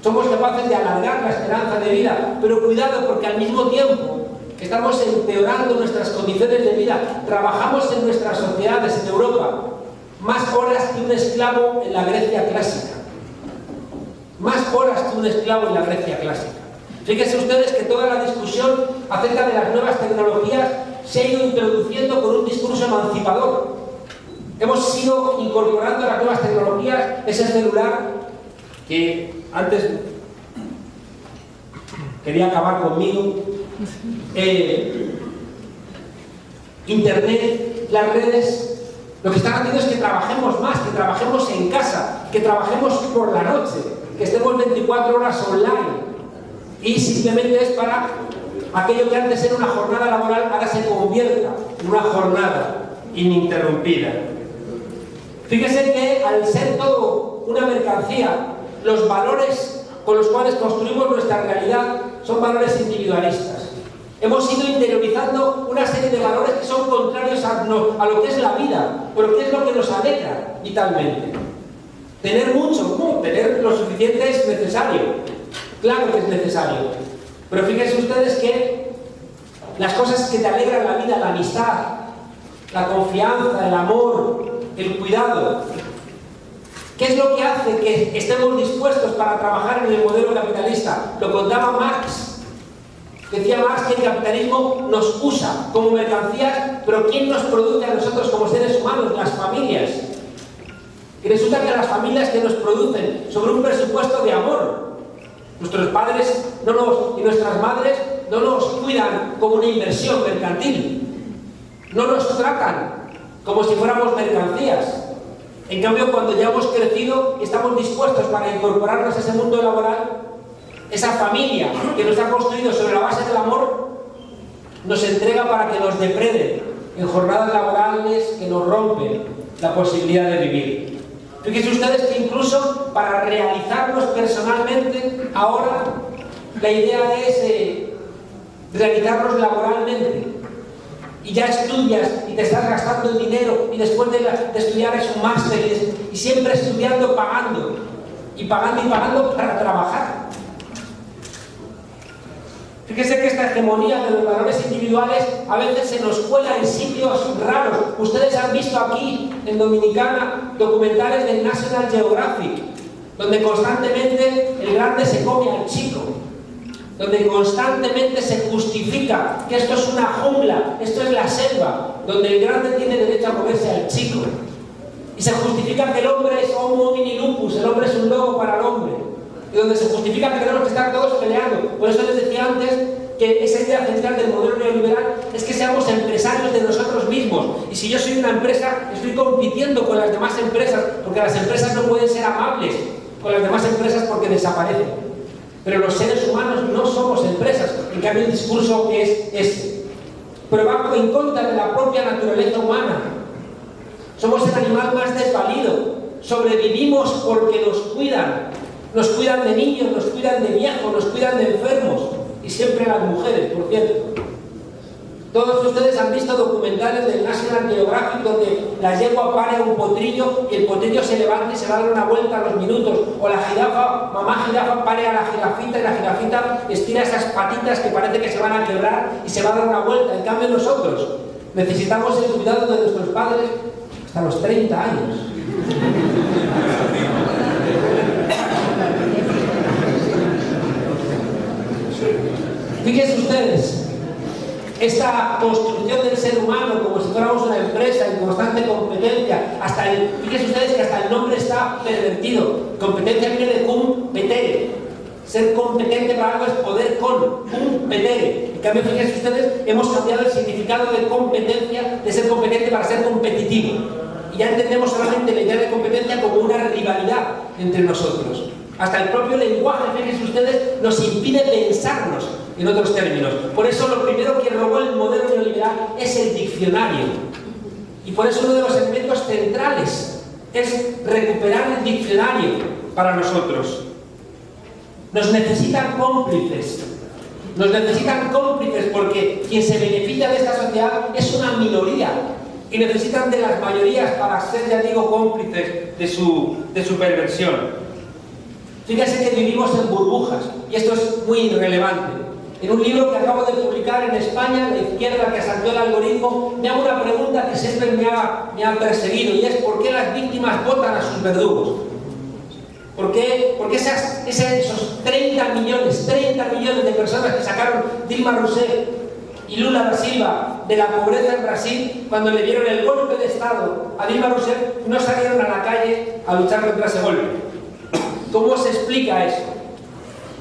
Somos capaces de alargar la esperanza de vida. Pero cuidado, porque al mismo tiempo que estamos empeorando nuestras condiciones de vida, trabajamos en nuestras sociedades en Europa más horas que un esclavo en la Grecia clásica. Más horas que un esclavo en la Grecia clásica. Fíjense ustedes que toda la discusión acerca de las nuevas tecnologías se ha ido introduciendo con un discurso emancipador. Hemos ido incorporando las nuevas tecnologías, ese celular que antes quería acabar conmigo, Internet, las redes, lo que están haciendo es que trabajemos más, que trabajemos en casa, que trabajemos por la noche, que estemos 24 horas online, y simplemente es para aquello que antes era una jornada laboral, ahora se convierta en una jornada ininterrumpida. Fíjese que al ser todo una mercancía, los valores con los cuales construimos nuestra realidad son valores individualistas. Hemos ido interiorizando una serie de valores que son contrarios a lo que es la vida, pero que es lo que nos alegra vitalmente. Tener mucho, no, tener lo suficiente es necesario. Claro que es necesario. Pero fíjense ustedes que las cosas que te alegran la vida, la amistad, la confianza, el amor, el cuidado, ¿qué es lo que hace que estemos dispuestos para trabajar en el modelo capitalista? Lo contaba Marx. Decía Marx que el capitalismo nos usa como mercancías, pero ¿quién nos produce a nosotros como seres humanos? Las familias. Y resulta que las familias que nos producen sobre un presupuesto de amor, nuestros padres y nuestras madres no nos cuidan como una inversión mercantil, no nos tratan como si fuéramos mercancías. En cambio, cuando ya hemos crecido y estamos dispuestos para incorporarnos a ese mundo laboral, esa familia que nos ha construido sobre la base del amor, nos entrega para que nos depreden en jornadas laborales que nos rompen la posibilidad de vivir. Fíjense ustedes que incluso para realizarnos personalmente, ahora la idea es realizarnos laboralmente. Y ya estudias y te estás gastando el dinero y después de estudiar es un máster y siempre estudiando, pagando y pagando para trabajar. Fíjese que esta hegemonía de los valores individuales a veces se nos cuela en sitios raros. Ustedes han visto aquí en Dominicana documentales del National Geographic, donde constantemente el grande se come al chico, donde constantemente se justifica que esto es una jungla, esto es la selva, donde el grande tiene derecho a comerse al chico. Y se justifica que el hombre es homo homini lupus, el hombre es un lobo para el hombre. Y donde se justifica que tenemos que estar todos peleando. Por eso les decía antes que esa idea central del modelo neoliberal es que seamos empresarios de nosotros mismos. Y si yo soy una empresa, estoy compitiendo con las demás empresas, porque las empresas no pueden ser amables con las demás empresas porque desaparecen. Pero los seres humanos no somos empresas. En cambio, el discurso es ese. Pero va en contra de la propia naturaleza humana. Somos el animal más desvalido. Sobrevivimos porque nos cuidan. Nos cuidan de niños, nos cuidan de viejos, nos cuidan de enfermos. Y siempre las mujeres, por cierto. Todos ustedes han visto documentales del National Geographic donde la yegua pare a un potrillo y el potrillo se levanta y se va a dar una vuelta a los minutos. O la jirafa, mamá jirafa, pare a la jirafita y la jirafita estira esas patitas que parece que se van a quebrar y se va a dar una vuelta. En cambio nosotros necesitamos el cuidado de nuestros padres hasta los 30 años. Fíjense ustedes, esta construcción del ser humano como si fuéramos una empresa en constante competencia, fíjense ustedes que hasta el nombre está pervertido. Competencia viene de competere. Ser competente para algo es poder competere. En cambio, fíjense ustedes, hemos cambiado el significado de competencia, de ser competente para ser competitivo. Y ya entendemos solamente la idea de competencia como una rivalidad entre nosotros. Hasta el propio lenguaje, fíjense ustedes, nos impide pensarnos en otros términos. Por eso lo primero que robó el modelo neoliberal es el diccionario. Y por eso uno de los elementos centrales es recuperar el diccionario para nosotros. Nos necesitan cómplices. Nos necesitan cómplices porque quien se beneficia de esta sociedad es una minoría. Y necesitan de las mayorías para ser, ya digo, cómplices de su perversión. Fíjense que vivimos en burbujas, y esto es muy relevante. En un libro que acabo de publicar en España, La izquierda que asaltó el algoritmo, me hago una pregunta que siempre me ha perseguido, y es ¿por qué las víctimas votan a sus verdugos? ¿Por qué esos 30 millones de personas que sacaron Dilma Rousseff y Lula da Silva de la pobreza en Brasil, cuando le dieron el golpe de Estado a Dilma Rousseff, no salieron a la calle a luchar contra ese golpe? ¿Cómo se explica eso?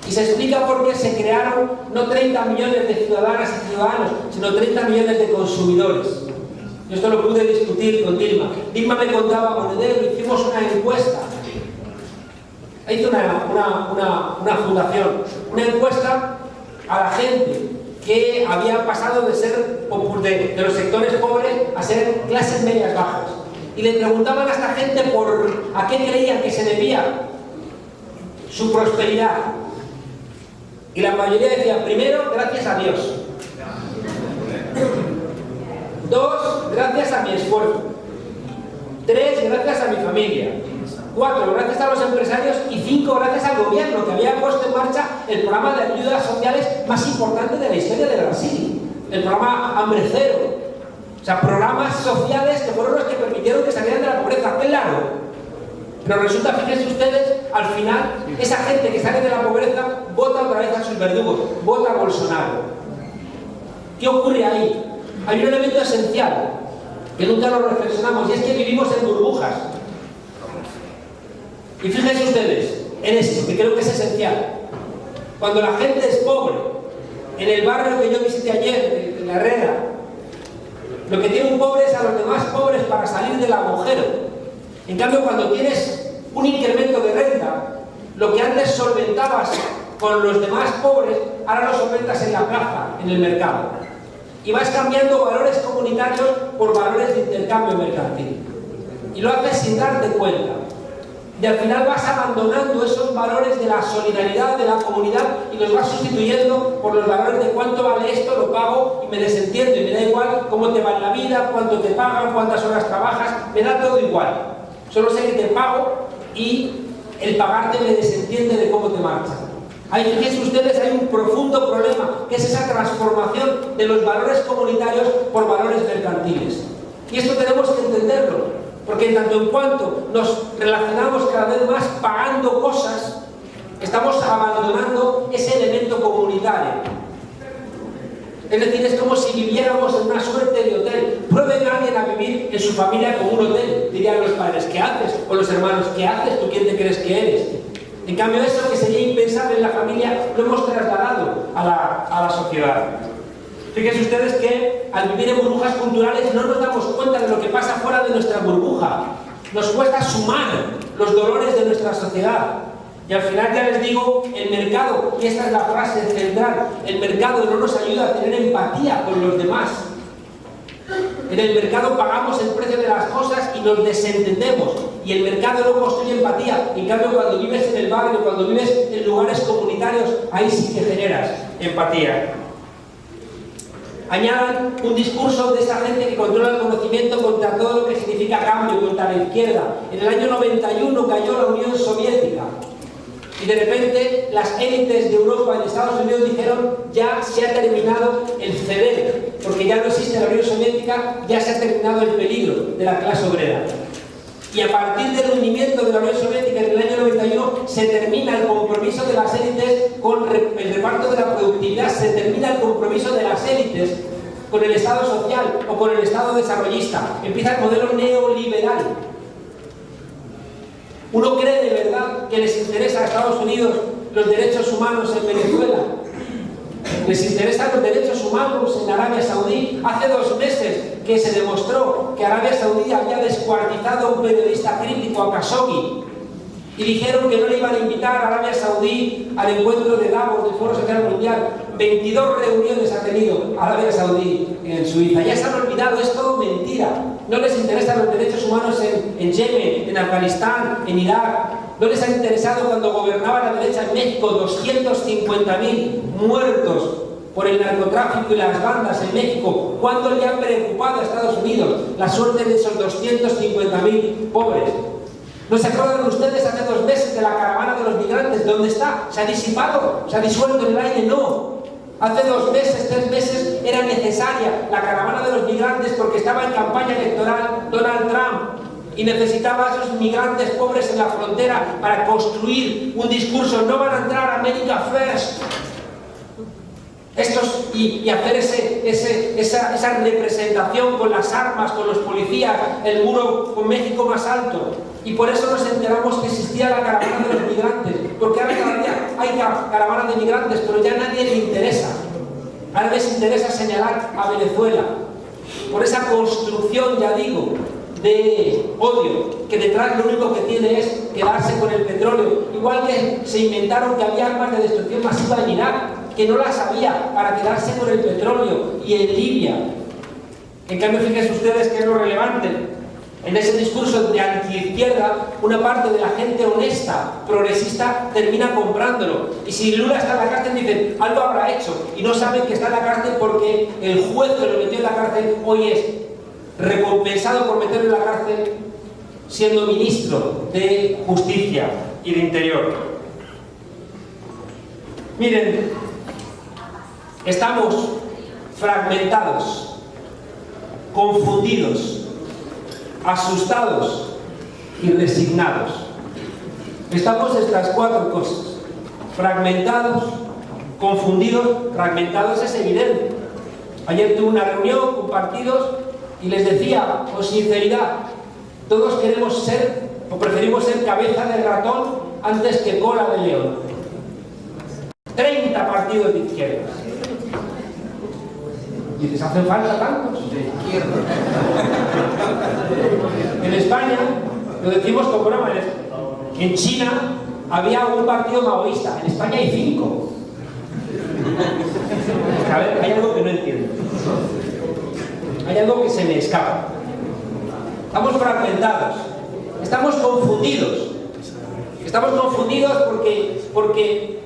Y se explica porque se crearon no 30 millones de ciudadanas y ciudadanos, sino 30 millones de consumidores. Yo esto lo pude discutir con Dilma. Dilma me contaba, Monedero, hicimos una encuesta. Hizo una fundación, una encuesta a la gente que había pasado de ser de los sectores pobres a ser clases medias bajas. Y le preguntaban a esta gente a qué creían que se debía su prosperidad. Y la mayoría decía, primero, gracias a Dios. 2, gracias a mi esfuerzo. 3, gracias a mi familia. 4, gracias a los empresarios. Y 5, gracias al gobierno, que había puesto en marcha el programa de ayudas sociales más importante de la historia de Brasil. El programa Hambre Cero. O sea, programas sociales que fueron los que permitieron que salieran de la pobreza. Claro. Pero resulta, fíjense ustedes, al final, esa gente que sale de la pobreza vota otra vez a sus verdugos, vota a Bolsonaro. ¿Qué ocurre ahí? Hay un elemento esencial que nunca lo reflexionamos, y es que vivimos en burbujas. Y fíjense ustedes en esto, que creo que es esencial. Cuando la gente es pobre, en el barrio que yo visité ayer, en la Herrera, lo que tiene un pobre es a los demás pobres para salir del agujero. En cambio, cuando tienes un incremento de renta, lo que antes solventabas con los demás pobres, ahora lo solventas en la plaza, en el mercado. Y vas cambiando valores comunitarios por valores de intercambio mercantil. Y lo haces sin darte cuenta. Y al final vas abandonando esos valores de la solidaridad, de la comunidad, y los vas sustituyendo por los valores de cuánto vale esto, lo pago y me desentiendo, y me da igual cómo te va en la vida, cuánto te pagan, cuántas horas trabajas, me da todo igual. Solo sé que te pago y el pagarte me desentiende de cómo te marcha. Ahí, fíjense ustedes, hay un profundo problema, que es esa transformación de los valores comunitarios por valores mercantiles. Y esto tenemos que entenderlo. Porque en tanto en cuanto nos relacionamos cada vez más pagando cosas, estamos abandonando ese elemento comunitario. Es decir, es como si viviéramos en una suerte de hotel. Prueben a alguien a vivir en su familia como un hotel. Dirían los padres, ¿qué haces? O los hermanos, ¿qué haces? ¿Tú quién te crees que eres? En cambio, eso que sería impensable en la familia, lo hemos trasladado a la sociedad. Fíjense ustedes que al vivir en burbujas culturales no nos damos cuenta de lo que pasa fuera de nuestra burbuja. Nos cuesta sumar los dolores de nuestra sociedad. Y al final, ya les digo, el mercado, y esta es la frase central, el mercado no nos ayuda a tener empatía con los demás. En el mercado pagamos el precio de las cosas y nos desentendemos. Y el mercado no construye empatía. En cambio, cuando vives en el barrio, cuando vives en lugares comunitarios, ahí sí que generas empatía. Añadan un discurso de esa gente que controla el conocimiento contra todo lo que significa cambio, contra la izquierda. En el año 91 cayó la Unión Soviética y de repente las élites de Europa y de Estados Unidos dijeron: ya se ha terminado el ceder, porque ya no existe la Unión Soviética, ya se ha terminado el peligro de la clase obrera. Y a partir del hundimiento de la Unión Soviética en el año 91 se termina el compromiso de las élites con el reparto de la productividad, se termina el compromiso de las élites con el Estado social o con el Estado desarrollista. Empieza el modelo neoliberal. ¿Uno cree de verdad que les interesa a Estados Unidos los derechos humanos en Venezuela? ¿Les interesan los derechos humanos en Arabia Saudí? Hace 2 meses que se demostró que Arabia Saudí había descuartizado a un periodista crítico, a Khashoggi, y dijeron que no le iban a invitar a Arabia Saudí al encuentro de Davos del Foro Social Mundial. 22 reuniones ha tenido Arabia Saudí en Suiza. Ya se han olvidado, es todo mentira. No les interesan los derechos humanos en Yemen, en Afganistán, en Irak. No les ha interesado cuando gobernaba la derecha en México 250.000 muertos por el narcotráfico y las bandas en México. ¿Cuánto le han preocupado a Estados Unidos la suerte de esos 250.000 pobres? ¿No se acuerdan ustedes hace 2 meses de la caravana de los migrantes? ¿Dónde está? ¿Se ha disipado? ¿Se ha disuelto en el aire? No. Hace 2 meses, 3 meses era necesaria la caravana de los migrantes porque estaba en campaña electoral Donald Trump y necesitaba a esos migrantes pobres en la frontera para construir un discurso. No van a entrar a America First. Y hacer esa representación con las armas, con los policías, el muro con México más alto. Y por eso nos enteramos que existía la caravana de los migrantes, porque ahora todavía hay caravana de migrantes, pero ya a nadie le interesa. Ahora les interesa señalar a Venezuela por esa construcción, ya digo, de odio, que detrás lo único que tiene es quedarse con el petróleo. Igual que se inventaron que había armas de destrucción masiva en Irak, que no las había, para quedarse con el petróleo, y en Libia. En cambio, fíjense ustedes que es lo relevante. En ese discurso de antiizquierda, una parte de la gente honesta, progresista, termina comprándolo. Y si Lula está en la cárcel, dicen, algo habrá hecho. Y no saben que está en la cárcel porque el juez que lo metió en la cárcel hoy es recompensado por meterlo en la cárcel siendo ministro de Justicia y de Interior. Miren, estamos fragmentados, confundidos, asustados y resignados. Estamos estas 4 cosas: fragmentados, confundidos. Fragmentados es evidente. Ayer tuve una reunión con partidos y les decía con sinceridad, todos queremos ser o preferimos ser cabeza de ratón antes que cola de león. 30 partidos de izquierda. Y les hacen falta tantos de izquierda. En España Lo decimos con broma. En China había un partido maoísta, en España hay 5. A ver, hay algo que no entiendo. Hay algo que se me escapa. Estamos fragmentados, estamos confundidos. Estamos confundidos porque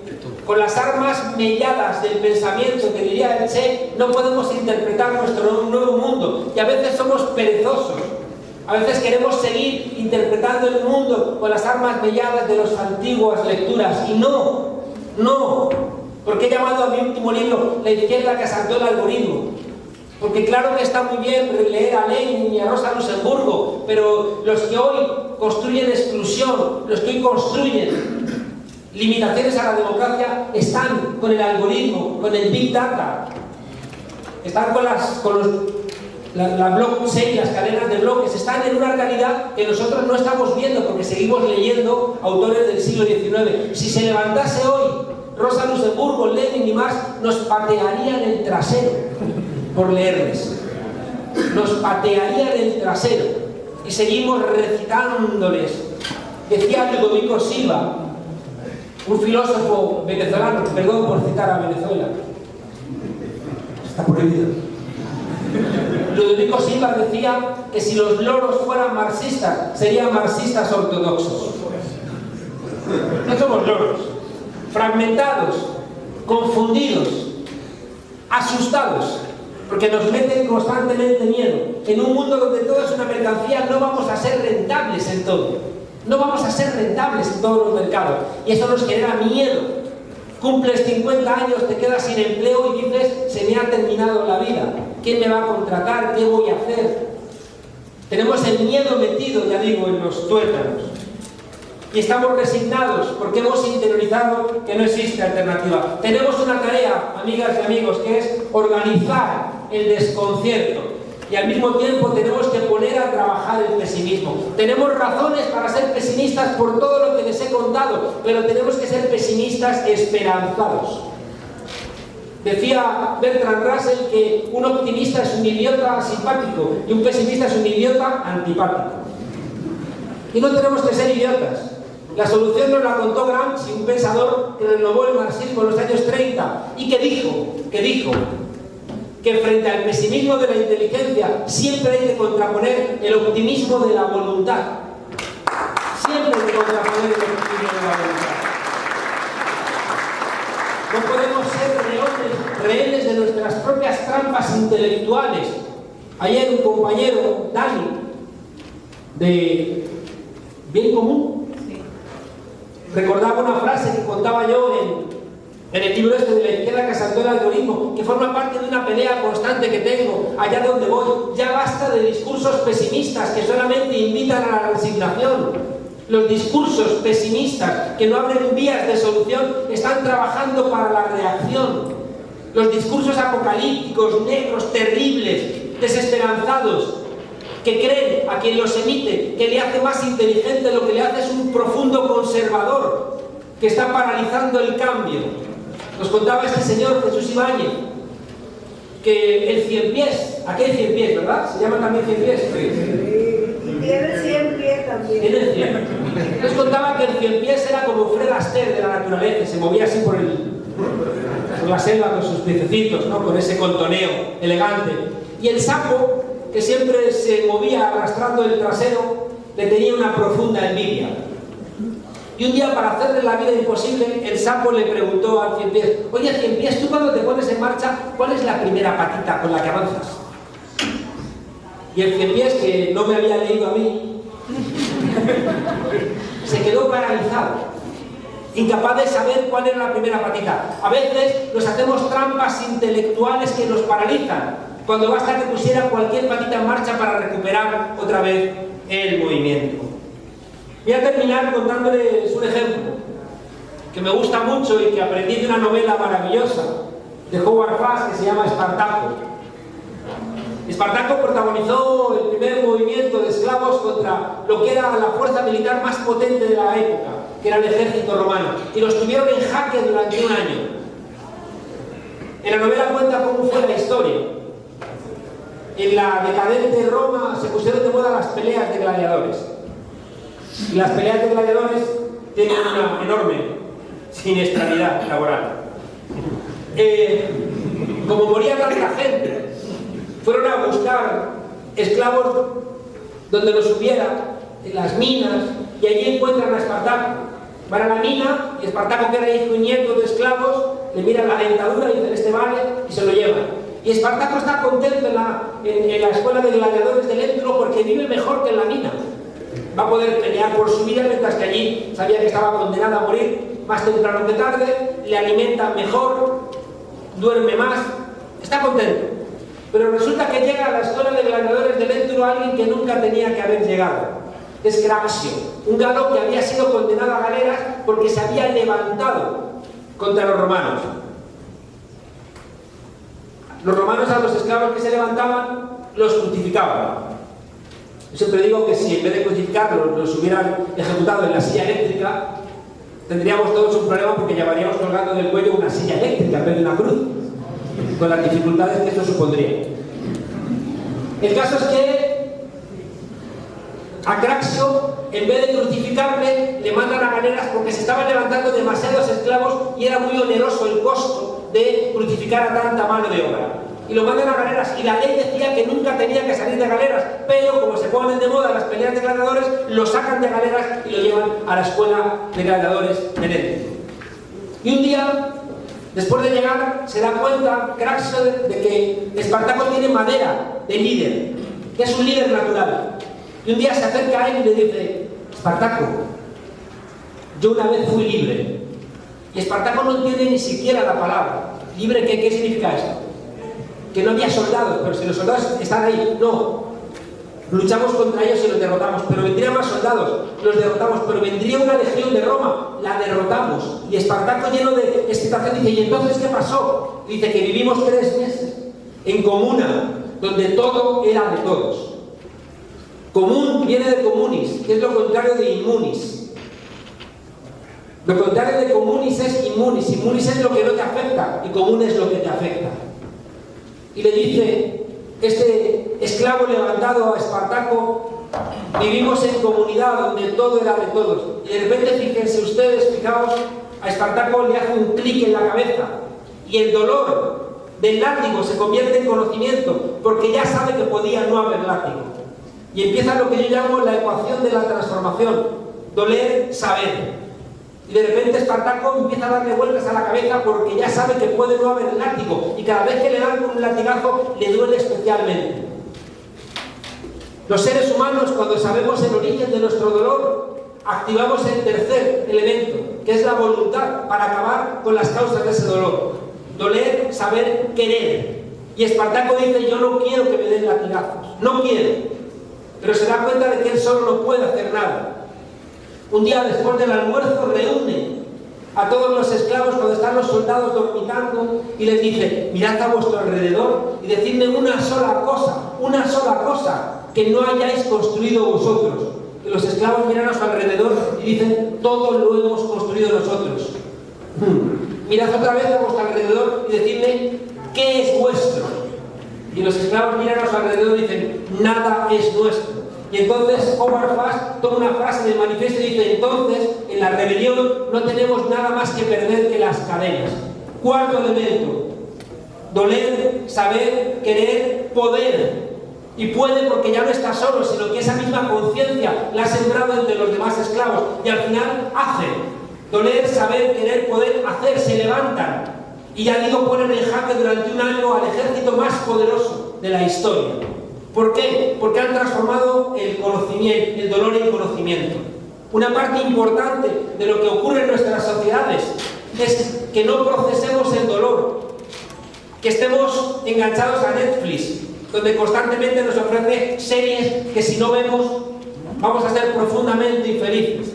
con las armas melladas del pensamiento, que diría el Che, no podemos interpretar nuestro nuevo mundo. Y a veces somos perezosos. A veces queremos seguir interpretando el mundo con las armas melladas de las antiguas lecturas. Y no. Porque he llamado a mi último libro La izquierda que asaltó el algoritmo. Porque claro que está muy bien leer a Lenin y a Rosa Luxemburgo, pero los que hoy construyen exclusión, los que hoy construyen limitaciones a la democracia, están con el algoritmo, con el Big Data, están con la blockchain, las cadenas de bloques, están en una realidad que nosotros no estamos viendo porque seguimos leyendo autores del siglo XIX. Si se levantase hoy Rosa Luxemburgo, Lenin y Marx, nos patearían el trasero por leerles. Nos patearían el trasero. Y seguimos recitándoles. Decía Ludovico Silva, un filósofo venezolano, perdón por citar a Venezuela, está prohibido. Ludovico Silva decía que si los loros fueran marxistas, serían marxistas ortodoxos. No somos loros. Fragmentados, confundidos, asustados, porque nos meten constantemente miedo. En un mundo donde todo es una mercancía, no vamos a ser rentables en todo. No vamos a ser rentables en todos los mercados. Y eso nos genera miedo. Cumples 50 años, te quedas sin empleo y dices, se me ha terminado la vida. ¿Quién me va a contratar? ¿Qué voy a hacer? Tenemos el miedo metido, ya digo, en los tuétanos. Y estamos resignados porque hemos interiorizado que no existe alternativa. Tenemos una tarea, amigas y amigos, que es organizar el desconcierto. Y al mismo tiempo tenemos que poner a trabajar el pesimismo. Tenemos razones para ser pesimistas por todo lo que les he contado, pero tenemos que ser pesimistas esperanzados. Decía Bertrand Russell que un optimista es un idiota simpático y un pesimista es un idiota antipático. Y no tenemos que ser idiotas. La solución nos la contó Gramsci, un pensador que renovó el marxismo en los años 30 y que dijo que frente al pesimismo de la inteligencia siempre hay que contraponer el optimismo de la voluntad. Siempre hay que contraponer el optimismo de la voluntad. No podemos ser rehenes de nuestras propias trampas intelectuales. Ayer un compañero, Dani, de Bien Común, recordaba una frase que contaba yo en el libro este de La izquierda que asaltó el algoritmo, que forma parte de una pelea constante que tengo allá donde voy. Ya basta de discursos pesimistas que solamente invitan a la resignación. Los discursos pesimistas que no abren vías de solución están trabajando para la reacción. Los discursos apocalípticos, negros, terribles, desesperanzados, que creen a quien los emite que le hace más inteligente, lo que le hace es un profundo conservador que está paralizando el cambio. Nos contaba este señor Jesús Ibáñez que el 100 pies, aquel 100 pies, ¿verdad? Se llama también 100 pies. Y tiene 100 pies también. Tiene 100. Nos contaba que el 100 pies era como Fred Astaire de la naturaleza, se movía así por la selva con sus piececitos, ¿no? Con ese contoneo elegante. Y el sapo, que siempre se movía arrastrando el trasero, le tenía una profunda envidia. Y un día, para hacerle la vida imposible, el sapo le preguntó al 100 pies: oye, 100 pies, tú cuando te pones en marcha, ¿cuál es la primera patita con la que avanzas? Y el 100 pies, que no me había leído a mí, se quedó paralizado, incapaz de saber cuál era la primera patita. A veces nos hacemos trampas intelectuales que nos paralizan, cuando basta que pusiera cualquier patita en marcha para recuperar otra vez el movimiento. Voy a terminar contándoles un ejemplo que me gusta mucho y que aprendí de una novela maravillosa de Howard Fast que se llama Espartaco. Espartaco protagonizó el primer movimiento de esclavos contra lo que era la fuerza militar más potente de la época, que era el ejército romano, y los tuvieron en jaque durante un año. En la novela cuenta cómo fue la historia. En la decadente Roma se pusieron de moda las peleas de gladiadores. Y las peleas de gladiadores tienen una enorme siniestralidad laboral. Como moría tanta gente, fueron a buscar esclavos donde los hubiera, en las minas, y allí encuentran a Espartaco. Van a la mina y Espartaco, que era hijo y nieto de esclavos, le miran la dentadura y dicen: este vale, y se lo llevan. Y Espartaco está contento en la escuela de gladiadores de Lentro porque vive mejor que en la mina. Va a poder pelear por su vida, mientras que allí sabía que estaba condenado a morir más temprano que tarde, le alimentan mejor, duerme más, está contento. Pero resulta que llega a la escuela de gladiadores de Lentro alguien que nunca tenía que haber llegado. Es Craxio, un galo que había sido condenado a galeras porque se había levantado contra los romanos. Los romanos a los esclavos que se levantaban los crucificaban. Yo siempre digo que si en vez de crucificarlos los hubieran ejecutado en la silla eléctrica, tendríamos todos un problema porque llevaríamos colgando del cuello una silla eléctrica en vez de una cruz, con las dificultades que esto supondría. El caso es que a Craxio, en vez de crucificarle, le mandan a galeras porque se estaban levantando demasiados esclavos y era muy oneroso el costo de crucificar a tanta mano de obra. Y lo mandan a galeras, y la ley decía que nunca tenía que salir de galeras, pero como se ponen de moda las peleas de gladiadores, lo sacan de galeras y lo llevan a la escuela de gladiadores de Lentro. Y un día, después de llegar, se da cuenta Craxio de que Espartaco tiene madera de líder, que es un líder natural. Y un día se acerca a él y le dice: Espartaco, yo una vez fui libre. Y Espartaco no entiende ni siquiera la palabra. ¿Libre qué significa esto? Que no había soldados, pero si los soldados están ahí, no. Luchamos contra ellos y los derrotamos, pero vendrían más soldados, los derrotamos, pero vendría una legión de Roma, la derrotamos. Y Espartaco, lleno de excitación, dice: ¿y entonces qué pasó? Dice que vivimos 3 meses en comuna, donde todo era de todos. Común viene de comunis, que es lo contrario de inmunis. Lo contrario de comunis es inmunis. Inmunis es lo que no te afecta y común es lo que te afecta. Y le dice este esclavo levantado a Espartaco: vivimos en comunidad donde todo era de todos. Y de repente, fíjense ustedes, fijaos, a Espartaco le hace un clic en la cabeza y el dolor del látigo se convierte en conocimiento, porque ya sabe que podía no haber látigo. Y empieza lo que yo llamo la ecuación de la transformación: doler, saber. Y de repente Espartaco empieza a darle vueltas a la cabeza porque ya sabe que puede no haber látigo, y cada vez que le dan un latigazo le duele especialmente. Los seres humanos, cuando sabemos el origen de nuestro dolor, activamos el tercer elemento, que es la voluntad, para acabar con las causas de ese dolor. Doler, saber, querer. Y Espartaco dice: yo no quiero que me den latigazos, no quiero. Pero se da cuenta de que él solo no puede hacer nada. Un día, después del almuerzo, reúne a todos los esclavos cuando están los soldados dormitando y les dice: mirad a vuestro alrededor y decidme una sola cosa que no hayáis construido vosotros. Y los esclavos miran a su alrededor y dicen: todo lo hemos construido nosotros. Mirad otra vez a vuestro alrededor y decidme: ¿qué es vuestro? Y los esclavos miran a su alrededor y dicen: nada es nuestro. Y entonces Howard Fast toma una frase del manifiesto y dice: entonces, en la rebelión no tenemos nada más que perder que las cadenas. Cuarto elemento: doler, saber, querer, poder. Y puede porque ya no está solo, sino que esa misma conciencia la ha sembrado entre los demás esclavos. Y al final hace. Doler, saber, querer, poder, hacer, se levantan. Y ya digo, ponen en jaque durante un año al ejército más poderoso de la historia. ¿Por qué? Porque han transformado el conocimiento, el dolor en conocimiento. Una parte importante de lo que ocurre en nuestras sociedades es que no procesemos el dolor, que estemos enganchados a Netflix, donde constantemente nos ofrece series que si no vemos vamos a ser profundamente infelices.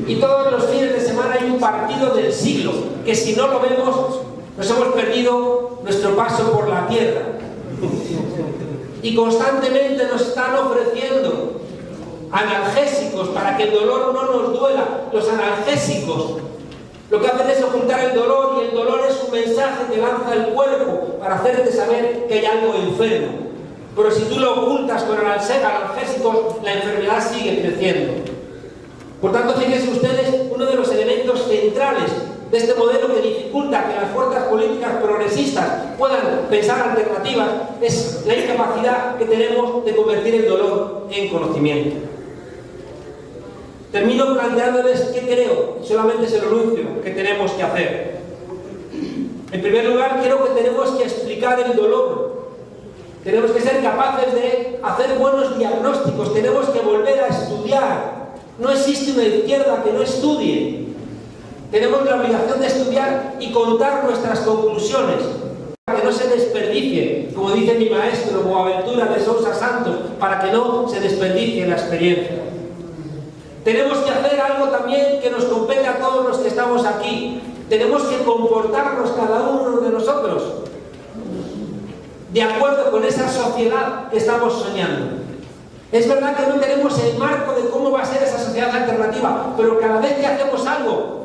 Y todos los fines de semana hay un partido del siglo, que si no lo vemos nos hemos perdido nuestro paso por la tierra. Y constantemente nos están ofreciendo analgésicos para que el dolor no nos duela. Los analgésicos lo que hacen es ocultar el dolor, y el dolor es un mensaje que lanza el cuerpo para hacerte saber que hay algo enfermo. Pero si tú lo ocultas con analgésicos, la enfermedad sigue creciendo. Por tanto, fíjense ustedes, uno de los elementos centrales de este modelo que dificulta que las fuerzas políticas progresistas puedan pensar alternativas es la incapacidad que tenemos de convertir el dolor en conocimiento. Termino planteándoles qué creo, solamente se lo anuncio, que tenemos que hacer. En primer lugar, creo que tenemos que explicar el dolor. Tenemos que ser capaces de hacer buenos diagnósticos, tenemos que volver a estudiar. No existe una izquierda que no estudie. Tenemos la obligación de estudiar y contar nuestras conclusiones, para que no se desperdicie, como dice mi maestro Boaventura de Sousa Santos, para que no se desperdicie la experiencia. Tenemos que hacer algo también que nos compete a todos los que estamos aquí. Tenemos que comportarnos cada uno de nosotros de acuerdo con esa sociedad que estamos soñando. Es verdad que no tenemos el marco de cómo va a ser esa sociedad alternativa, pero cada vez que hacemos algo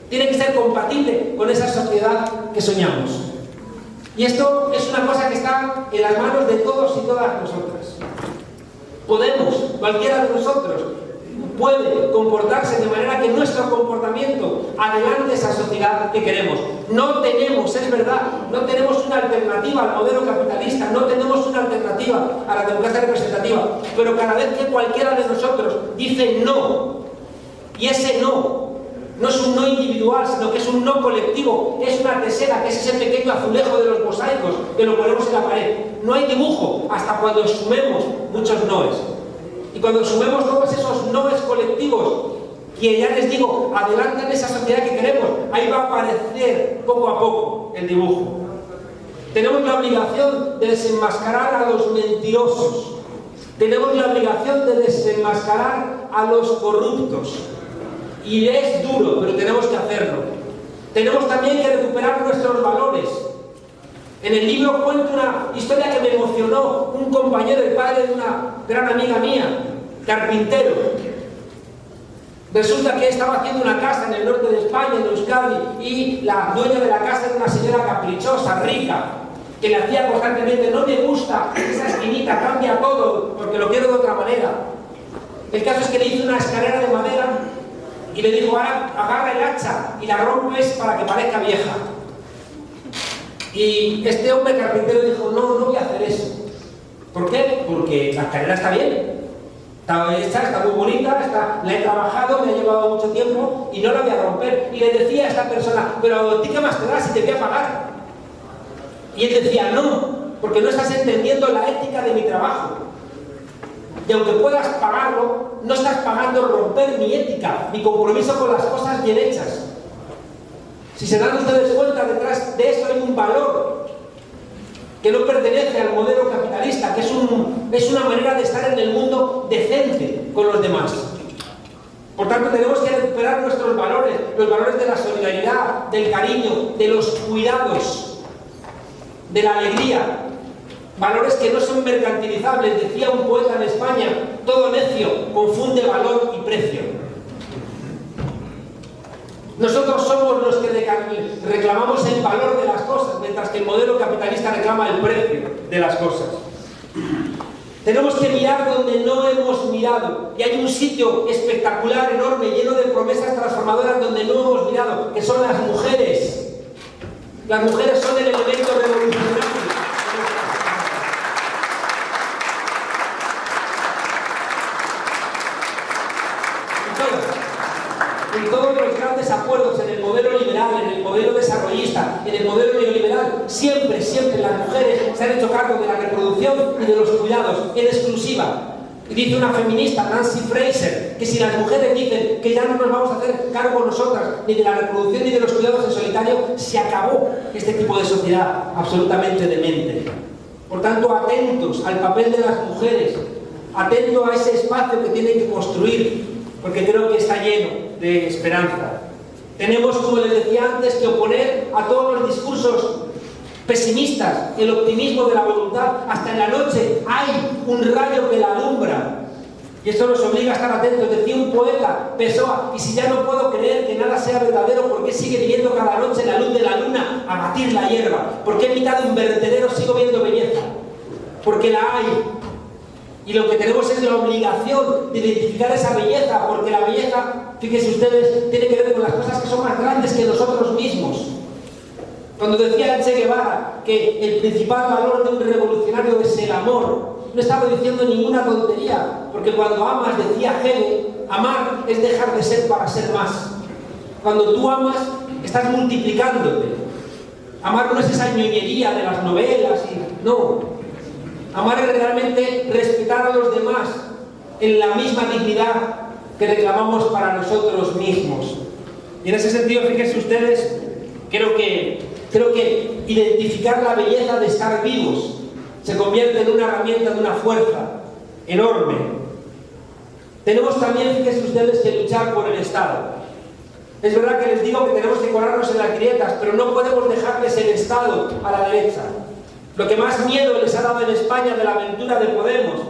tiene que ser compatible con esa sociedad que soñamos. Y esto es una cosa que está en las manos de todos y todas nosotras. Podemos, cualquiera de nosotros, puede comportarse de manera que nuestro comportamiento adelante esa sociedad que queremos. No tenemos, es verdad, no tenemos una alternativa al modelo capitalista, no tenemos una alternativa a la democracia representativa, pero cada vez que cualquiera de nosotros dice no, y ese no es un no individual, sino que es un no colectivo, es una tesera, que es ese pequeño azulejo de los mosaicos que lo ponemos en la pared. No hay dibujo hasta cuando sumemos muchos noes. Y cuando sumemos todos esos noes colectivos, que ya les digo, adelantan esa sociedad que queremos, ahí va a aparecer poco a poco el dibujo. Tenemos la obligación de desenmascarar a los mentirosos. Tenemos la obligación de desenmascarar a los corruptos. Y es duro, pero tenemos que hacerlo. Tenemos también que recuperar nuestros valores. En el libro cuento una historia que me emocionó. Un compañero, el padre de una gran amiga mía, carpintero. Resulta que estaba haciendo una casa en el norte de España, en Euskadi, y la dueña de la casa era una señora caprichosa, rica, que le hacía constantemente: no me gusta esa esquinita, cambia todo, porque lo quiero de otra manera. El caso es que le hizo una escalera de madera y le dijo: ahora agarra el hacha y la rompes para que parezca vieja. Y este hombre carpintero dijo: no voy a hacer eso. ¿Por qué? Porque la escalera está bien, está hecha, está muy bonita, la he trabajado, me ha llevado mucho tiempo y no la voy a romper. Y le decía a esta persona: pero ¿a ti qué más te da si te voy a pagar? Y él decía: no, porque no estás entendiendo la ética de mi trabajo. Y aunque puedas pagarlo, no estás pagando romper mi ética, mi compromiso con las cosas bien hechas. Si se dan ustedes cuenta, detrás de esto hay un valor que no pertenece al modelo capitalista, que es una manera de estar en el mundo decente con los demás. Por tanto, tenemos que recuperar nuestros valores, los valores de la solidaridad, del cariño, de los cuidados, de la alegría. Valores que no son mercantilizables. Decía un poeta en España: todo necio confunde valor y precio. Nosotros somos los que reclamamos el valor de las cosas, mientras que el modelo capitalista reclama el precio de las cosas. Tenemos que mirar donde no hemos mirado. Y hay un sitio espectacular, enorme, lleno de promesas transformadoras donde no hemos mirado, que son las mujeres. Las mujeres son el elemento revolucionario. En todos los grandes acuerdos, en el modelo liberal, en el modelo desarrollista, en el modelo neoliberal, siempre las mujeres se han hecho cargo de la reproducción y de los cuidados, en exclusiva. Y dice una feminista, Nancy Fraser, que si las mujeres dicen que ya no nos vamos a hacer cargo nosotras ni de la reproducción ni de los cuidados en solitario, se acabó este tipo de sociedad absolutamente demente. Por tanto, atentos al papel de las mujeres, atentos a ese espacio que tienen que construir, porque creo que está lleno de esperanza. Tenemos, como les decía antes, que oponer a todos los discursos pesimistas el optimismo de la voluntad. Hasta en la noche hay un rayo que la alumbra, y esto nos obliga a estar atentos. Decía un poeta, Pessoa: y si ya no puedo creer que nada sea verdadero, ¿por qué sigue viviendo cada noche la luz de la luna a batir la hierba? ¿Por qué en mitad de un vertedero sigo viendo belleza? Porque la hay. Y lo que tenemos es la obligación de identificar esa belleza, porque la belleza, fíjense ustedes, tiene que ver con las cosas que son más grandes que nosotros mismos. Cuando decía Che Guevara que el principal valor de un revolucionario es el amor, no estaba diciendo ninguna tontería, porque cuando amas, decía Hegel, amar es dejar de ser para ser más. Cuando tú amas, estás multiplicándote. Amar no es esa ñoñería de las novelas, no. Amar es realmente respetar a los demás en la misma dignidad que reclamamos para nosotros mismos. Y en ese sentido, fíjense ustedes, creo que identificar la belleza de estar vivos se convierte en una herramienta de una fuerza enorme. Tenemos también, fíjense ustedes, que luchar por el Estado. Es verdad que les digo que tenemos que colarnos en las grietas, pero no podemos dejarles el Estado a la derecha. Lo que más miedo les ha dado en España de la aventura de Podemos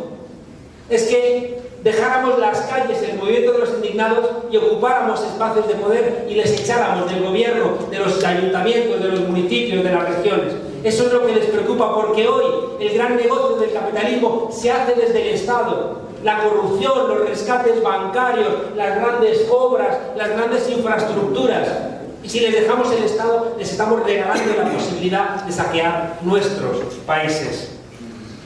es que dejáramos las calles, el movimiento de los indignados, y ocupáramos espacios de poder y les echáramos del gobierno, de los ayuntamientos, de los municipios, de las regiones. Eso es lo que les preocupa, porque hoy el gran negocio del capitalismo se hace desde el Estado. La corrupción, los rescates bancarios, las grandes obras, las grandes infraestructuras. Y si les dejamos el Estado, les estamos regalando la posibilidad de saquear nuestros países.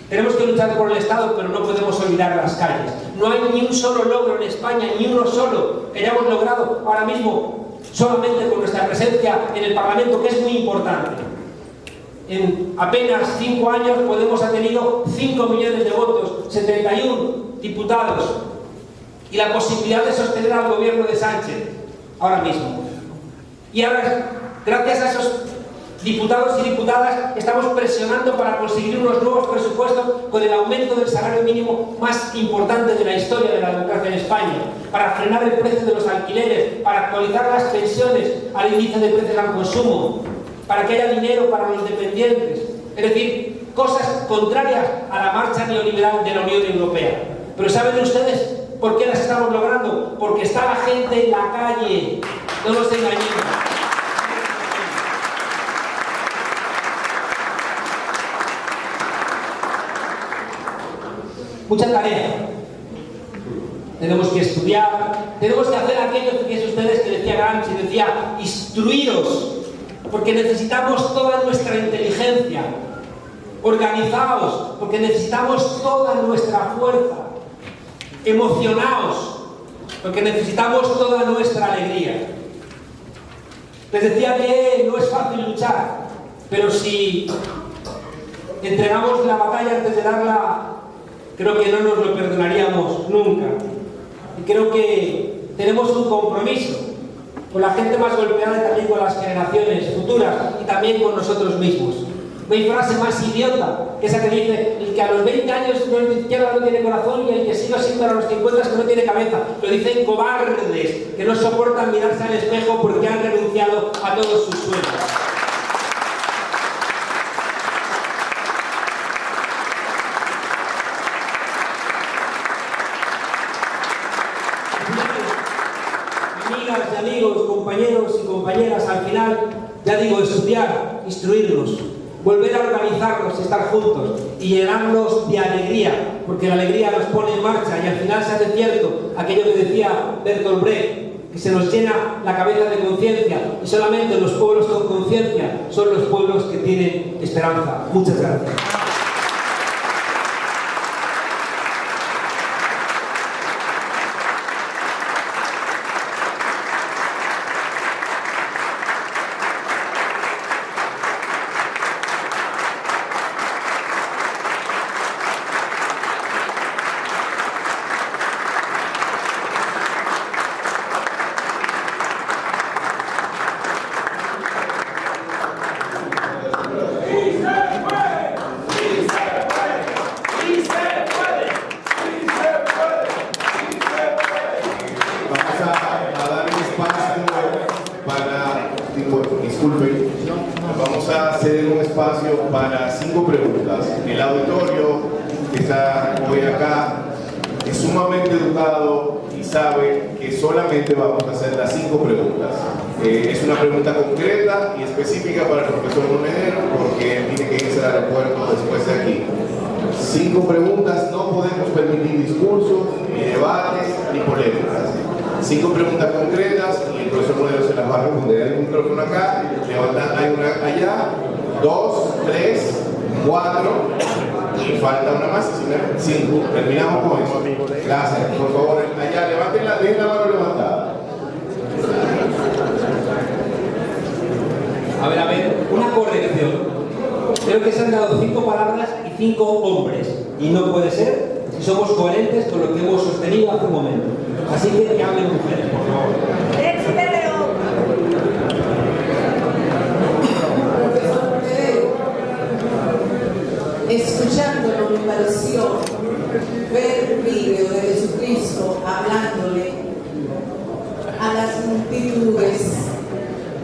Tenemos que luchar por el Estado, pero no podemos olvidar las calles. No hay ni un solo logro en España, ni uno solo que hayamos logrado ahora mismo, solamente con nuestra presencia en el Parlamento, que es muy importante. En apenas 5 años Podemos ha tenido 5 millones de votos, 71 diputados y la posibilidad de sostener al gobierno de Sánchez ahora mismo. Y ahora, gracias a esos diputados y diputadas, estamos presionando para conseguir unos nuevos presupuestos con el aumento del salario mínimo más importante de la historia de la democracia en España, para frenar el precio de los alquileres, para actualizar las pensiones al índice de precios al consumo, para que haya dinero para los dependientes. Es decir, cosas contrarias a la marcha neoliberal de la Unión Europea. Pero ¿saben ustedes por qué las estamos logrando? Porque está la gente en la calle. No nos engañemos. Mucha tarea. Tenemos que estudiar, tenemos que hacer aquello que es ustedes que decía Gramsci, decía, instruiros, porque necesitamos toda nuestra inteligencia. Organizaos, porque necesitamos toda nuestra fuerza. Emocionaos, porque necesitamos toda nuestra alegría. Les decía que no es fácil luchar, pero si entregamos la batalla antes de darla, creo que no nos lo perdonaríamos nunca. Y creo que tenemos un compromiso con la gente más golpeada y también con las generaciones futuras y también con nosotros mismos. No hay frase más idiota que esa que dice: el que a los 20 años de izquierda no tiene corazón y el que sigue siendo a los 50 es que no tiene cabeza. Lo dicen cobardes que no soportan mirarse al espejo porque han renunciado a todos sus sueños. Amigas y amigos, compañeros y compañeras, al final, ya digo, estudiar, instruirnos, volver a organizarnos, estar juntos y llenarnos de alegría, porque la alegría nos pone en marcha y al final se hace cierto aquello que decía Bertolt Brecht, que se nos llena la cabeza de conciencia y solamente los pueblos con conciencia son los pueblos que tienen esperanza. Muchas gracias. Vamos a ceder un espacio para 5 preguntas. El auditorio que está hoy acá es sumamente educado y sabe que solamente vamos a hacer las 5 preguntas. Es una pregunta concreta y específica para el profesor Monedero porque él tiene que irse al aeropuerto después de aquí. 5 preguntas, no podemos permitir discursos, ni debates, ni polémicas. 5 preguntas concretas y el profesor Modelo se las va a responder. Hay un micrófono acá, hay una allá, 2, 3, 4, y falta una más, 5. Terminamos con eso. Gracias, por favor, allá, levanten dejen la mano levantada. A ver, una corrección. Creo que se han dado 5 palabras y 5 hombres. Y no puede ser si somos coherentes con lo que hemos sostenido hace un momento. Así que llamen mujeres, por favor. Escuchándolo me pareció ver un vídeo de Jesucristo hablándole a las multitudes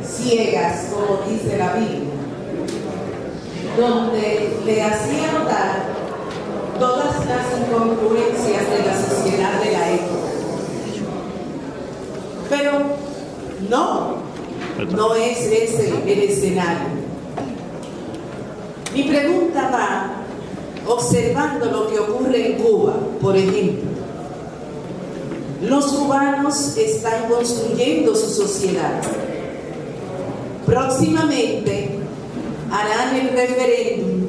ciegas, como dice la Biblia, donde le hacía notar todas las incongruencias de la sociedad de la época. Pero no es ese el escenario. Mi pregunta va observando lo que ocurre en Cuba, por ejemplo. Los cubanos están construyendo su sociedad. Próximamente harán el referéndum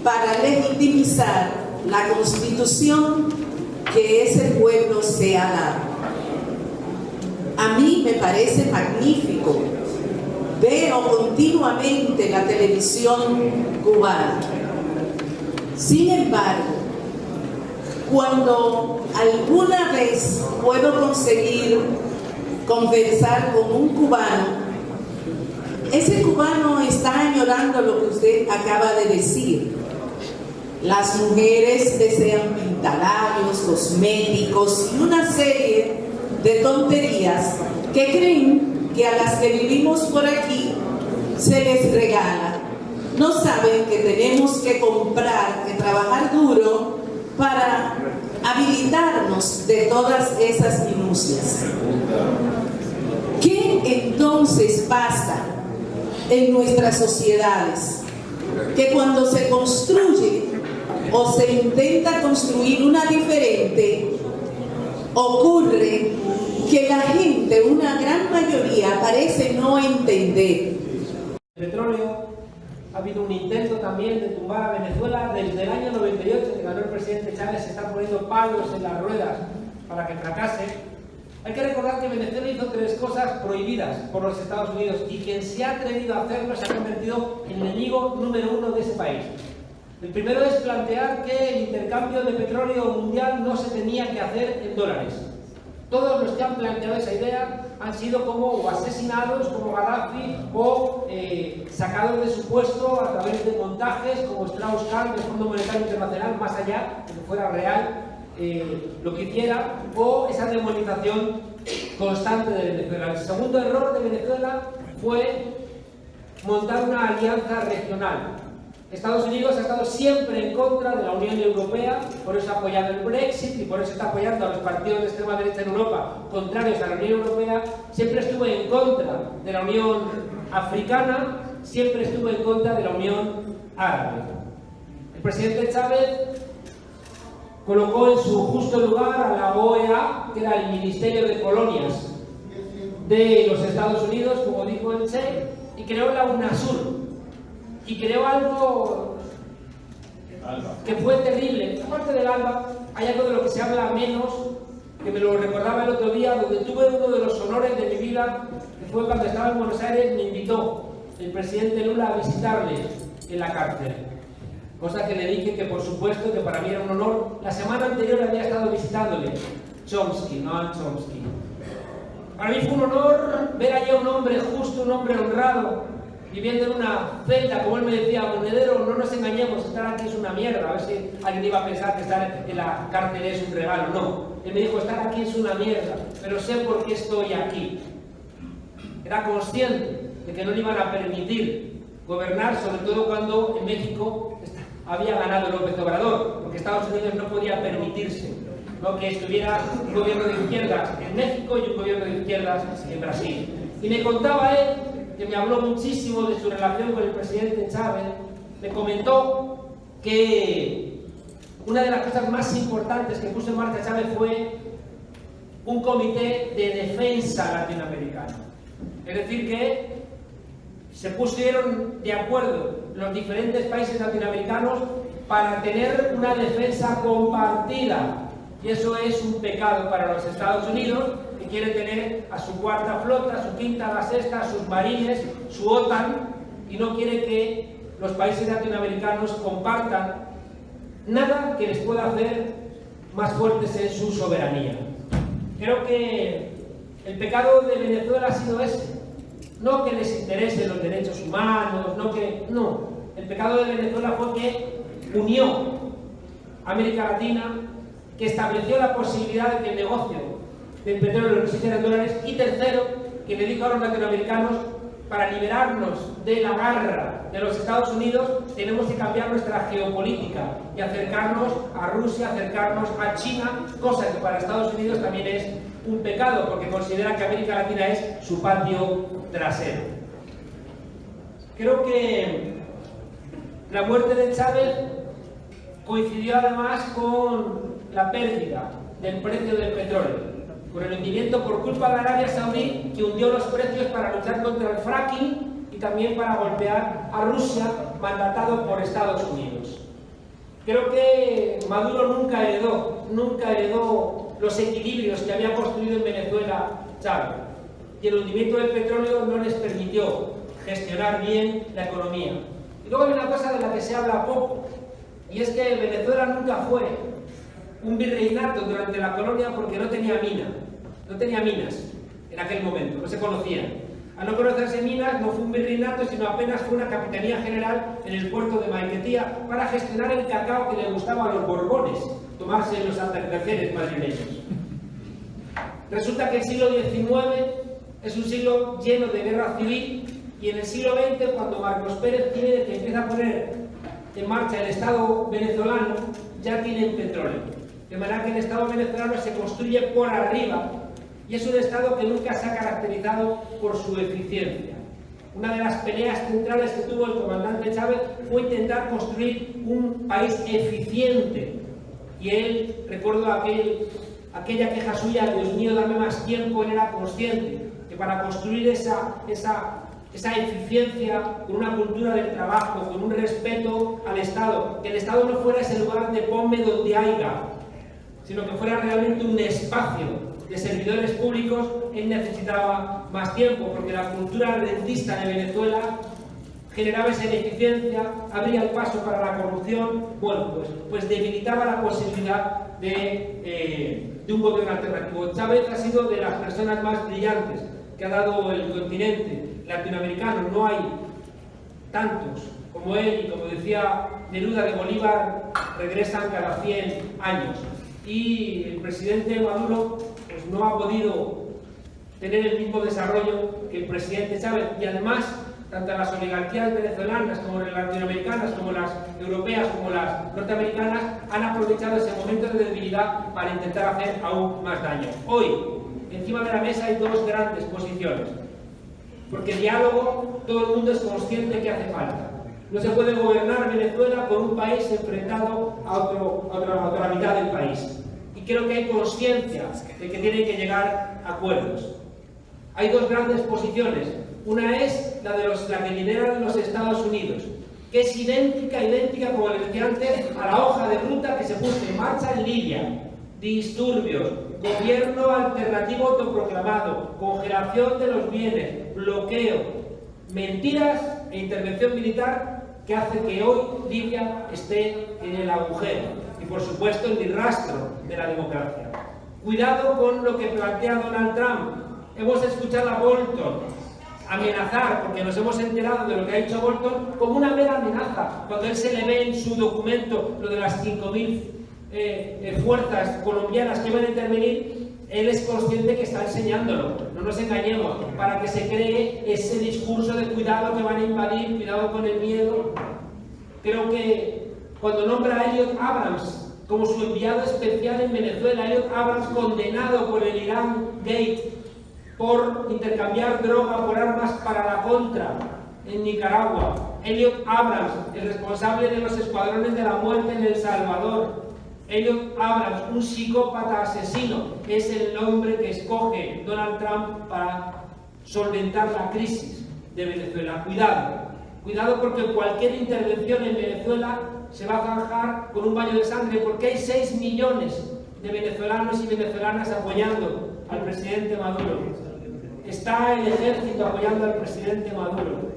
para legitimizar la constitución que ese pueblo se ha dado. A mí me parece magnífico. Veo continuamente la televisión cubana. Sin embargo, cuando alguna vez puedo conseguir conversar con un cubano, ese cubano está añorando lo que usted acaba de decir. Las mujeres desean pintalabios, cosméticos y una serie de tonterías que creen que a las que vivimos por aquí se les regala. No saben que tenemos que comprar, que trabajar duro para habilitarnos de todas esas minucias. ¿Qué entonces pasa en nuestras sociedades? Que cuando se construye o se intenta construir una diferente, ocurre que la gente, una gran mayoría, parece no entender. El petróleo, ha habido un intento también de tumbar a Venezuela desde el año 98, que ganó el presidente Chávez. Se están poniendo palos en las ruedas para que fracase. Hay que recordar que Venezuela hizo 3 cosas prohibidas por los Estados Unidos y quien se ha atrevido a hacerlo se ha convertido en el enemigo número 1 de ese país. El primero es plantear que el intercambio de petróleo mundial no se tenía que hacer en dólares. Todos los que han planteado esa idea han sido como o asesinados como Gaddafi o sacados de su puesto a través de montajes como Strauss-Kahn del Fondo Monetario Internacional, más allá de que fuera real lo que hiciera, o esa demonización constante de Venezuela. El segundo error de Venezuela fue montar una alianza regional. Estados Unidos ha estado siempre en contra de la Unión Europea, por eso ha apoyado el Brexit y por eso está apoyando a los partidos de extrema derecha en Europa contrarios a la Unión Europea. Siempre estuvo en contra de la Unión Africana, siempre estuvo en contra de la Unión Árabe. El presidente Chávez colocó en su justo lugar a la OEA, que era el Ministerio de Colonias de los Estados Unidos, como dijo el Che, y creó la UNASUR. Y creó algo que fue terrible. Aparte del ALBA, hay algo de lo que se habla menos, que me lo recordaba el otro día, donde tuve uno de los honores de mi vida, que fue cuando estaba en Buenos Aires. Me invitó el presidente Lula a visitarle en la cárcel. Cosa que le dije que por supuesto que para mí era un honor. La semana anterior había estado visitándole Chomsky, Noam Chomsky. Para mí fue un honor ver allí a un hombre justo, un hombre honrado, viviendo en una celda, como él me decía, monedero, no nos engañemos, estar aquí es una mierda. A ver si alguien iba a pensar que estar en la cárcel es un regalo. No, él me dijo, estar aquí es una mierda, pero sé por qué estoy aquí. Era consciente de que no le iban a permitir gobernar, sobre todo cuando en México había ganado López Obrador, porque Estados Unidos no podía permitirse, ¿no?, que estuviera un gobierno de izquierdas en México y un gobierno de izquierdas en Brasil. Y me contaba él, que me habló muchísimo de su relación con el presidente Chávez, me comentó que una de las cosas más importantes que puso en marcha Chávez fue un comité de defensa latinoamericano. Es decir, que se pusieron de acuerdo los diferentes países latinoamericanos para tener una defensa compartida. Y eso es un pecado para los Estados Unidos, que quiere tener a su cuarta flota, a su quinta, a la sexta, a sus marines, su OTAN, y no quiere que los países latinoamericanos compartan nada que les pueda hacer más fuertes en su soberanía. Creo que el pecado de Venezuela ha sido ese. No que les interesen los derechos humanos, no. El pecado de Venezuela fue que unió a América Latina, que estableció la posibilidad de que el negocio del petróleo no existiera en dólares, y tercero, que le dijo a los latinoamericanos: para liberarnos de la garra de los Estados Unidos tenemos que cambiar nuestra geopolítica y acercarnos a Rusia, acercarnos a China, cosa que para Estados Unidos también es un pecado, porque considera que América Latina es su patio trasero. Creo que la muerte de Chávez coincidió además con la pérdida del precio del petróleo, con el hundimiento por culpa de Arabia Saudí, que hundió los precios para luchar contra el fracking y también para golpear a Rusia, mandatado por Estados Unidos. Creo que Maduro nunca heredó los equilibrios que había construido en Venezuela Chávez, y el hundimiento del petróleo no les permitió gestionar bien la economía. Y luego hay una cosa de la que se habla poco, y es que Venezuela nunca fue un virreinato durante la colonia porque no tenía minas en aquel momento, no se conocían. Al no conocerse minas, no fue un virreinato, sino apenas fue una capitanía general en el puerto de Maiquetía para gestionar el cacao que le gustaba a los borbones tomarse en los atardeceres madrileños. Resulta que el siglo XIX es un siglo lleno de guerra civil, y en el siglo XX, cuando Marcos Pérez Jiménez, que empieza a poner en marcha el Estado venezolano, ya tienen petróleo. De manera que el Estado venezolano se construye por arriba, y es un Estado que nunca se ha caracterizado por su eficiencia. Una de las peleas centrales que tuvo el comandante Chávez fue intentar construir un país eficiente. Y él, recuerdo aquella queja suya: Dios mío, dame más tiempo. Él era consciente que para construir esa eficiencia, con una cultura del trabajo, con un respeto al Estado, que el Estado no fuera ese lugar de ponme donde haya, sino que fuera realmente un espacio de servidores públicos, él necesitaba más tiempo, porque la cultura rentista de Venezuela generaba esa ineficiencia, abría el paso para la corrupción, pues debilitaba la posibilidad de un gobierno alternativo. Chávez ha sido de las personas más brillantes que ha dado el continente latinoamericano. No hay tantos como él, y como decía Neruda, de Bolívar regresan cada 100 años. Y el presidente Maduro pues no ha podido tener el mismo desarrollo que el presidente Chávez, y además tanto las oligarquías venezolanas como las latinoamericanas, como las europeas, como las norteamericanas, han aprovechado ese momento de debilidad para intentar hacer aún más daño. Hoy, encima de la mesa hay dos grandes posiciones, porque diálogo todo el mundo es consciente que hace falta. No se puede gobernar Venezuela por un país enfrentado a otra mitad del país. Y creo que hay conciencia de que tienen que llegar a acuerdos. Hay dos grandes posiciones. Una es la que lideran los Estados Unidos, que es idéntica, como les decía antes, a la hoja de ruta que se puso en marcha en Libia. Disturbios, gobierno alternativo autoproclamado, congelación de los bienes, bloqueo, mentiras e intervención militar, que hace que hoy Libia esté en el agujero y, por supuesto, en el rastro de la democracia. Cuidado con lo que plantea Donald Trump. Hemos escuchado a Bolton amenazar, porque nos hemos enterado de lo que ha dicho Bolton, como una mera amenaza. Cuando él se le ve en su documento lo de las 5.000 fuerzas colombianas que van a intervenir, él es consciente que está enseñándolo. No nos engañemos, para que se cree ese discurso de cuidado que van a invadir, cuidado con el miedo. Creo que cuando nombra a Elliot Abrams como su enviado especial en Venezuela, Elliot Abrams, condenado por el Irán Gate por intercambiar droga por armas para la contra en Nicaragua. Elliot Abrams, el responsable de los escuadrones de la muerte en El Salvador. Elliot Abrams, un psicópata asesino, es el hombre que escoge Donald Trump para solventar la crisis de Venezuela. Cuidado porque cualquier intervención en Venezuela se va a zanjar con un baño de sangre, porque hay 6 millones de venezolanos y venezolanas apoyando al presidente Maduro. Está el ejército apoyando al presidente Maduro.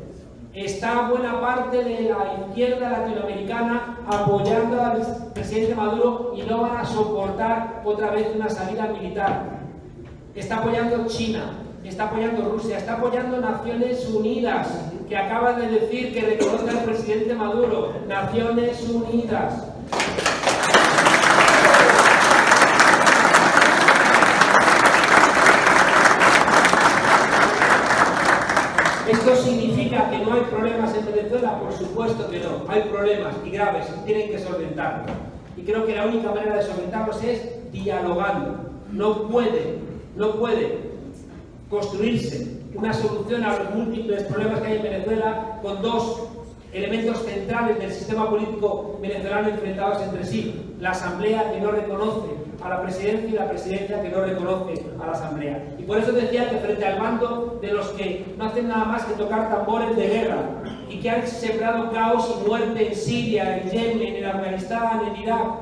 Está buena parte de la izquierda latinoamericana apoyando al presidente Maduro y no van a soportar otra vez una salida militar. Está apoyando China, está apoyando Rusia, está apoyando Naciones Unidas, que acaba de decir que reconoce al presidente Maduro. Naciones Unidas. ¿Esto significa que no hay problemas en Venezuela? Por supuesto que no. Hay problemas y graves y tienen que solventarlos. Y creo que la única manera de solventarlos es dialogando. No puede construirse una solución a los múltiples problemas que hay en Venezuela con dos elementos centrales del sistema político venezolano enfrentados entre sí: la Asamblea, que no reconoce a la presidencia, y la presidencia, que no reconoce a la Asamblea. Y por eso decía que frente al bando de los que no hacen nada más que tocar tambores de guerra y que han sembrado caos y muerte en Siria, en Yemen, en Afganistán, en Irak,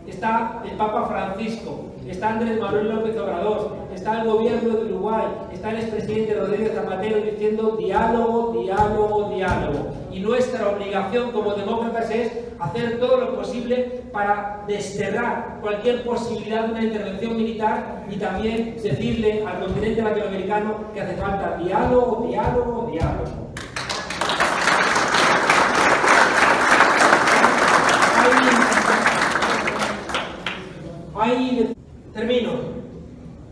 está el Papa Francisco, está Andrés Manuel López Obrador, está el gobierno de Uruguay, está el expresidente Rodríguez Zapatero diciendo diálogo, diálogo, diálogo. Y nuestra obligación como demócratas es hacer todo lo posible para desterrar cualquier posibilidad de una intervención militar y también decirle al continente latinoamericano que hace falta diálogo, diálogo, diálogo. Termino.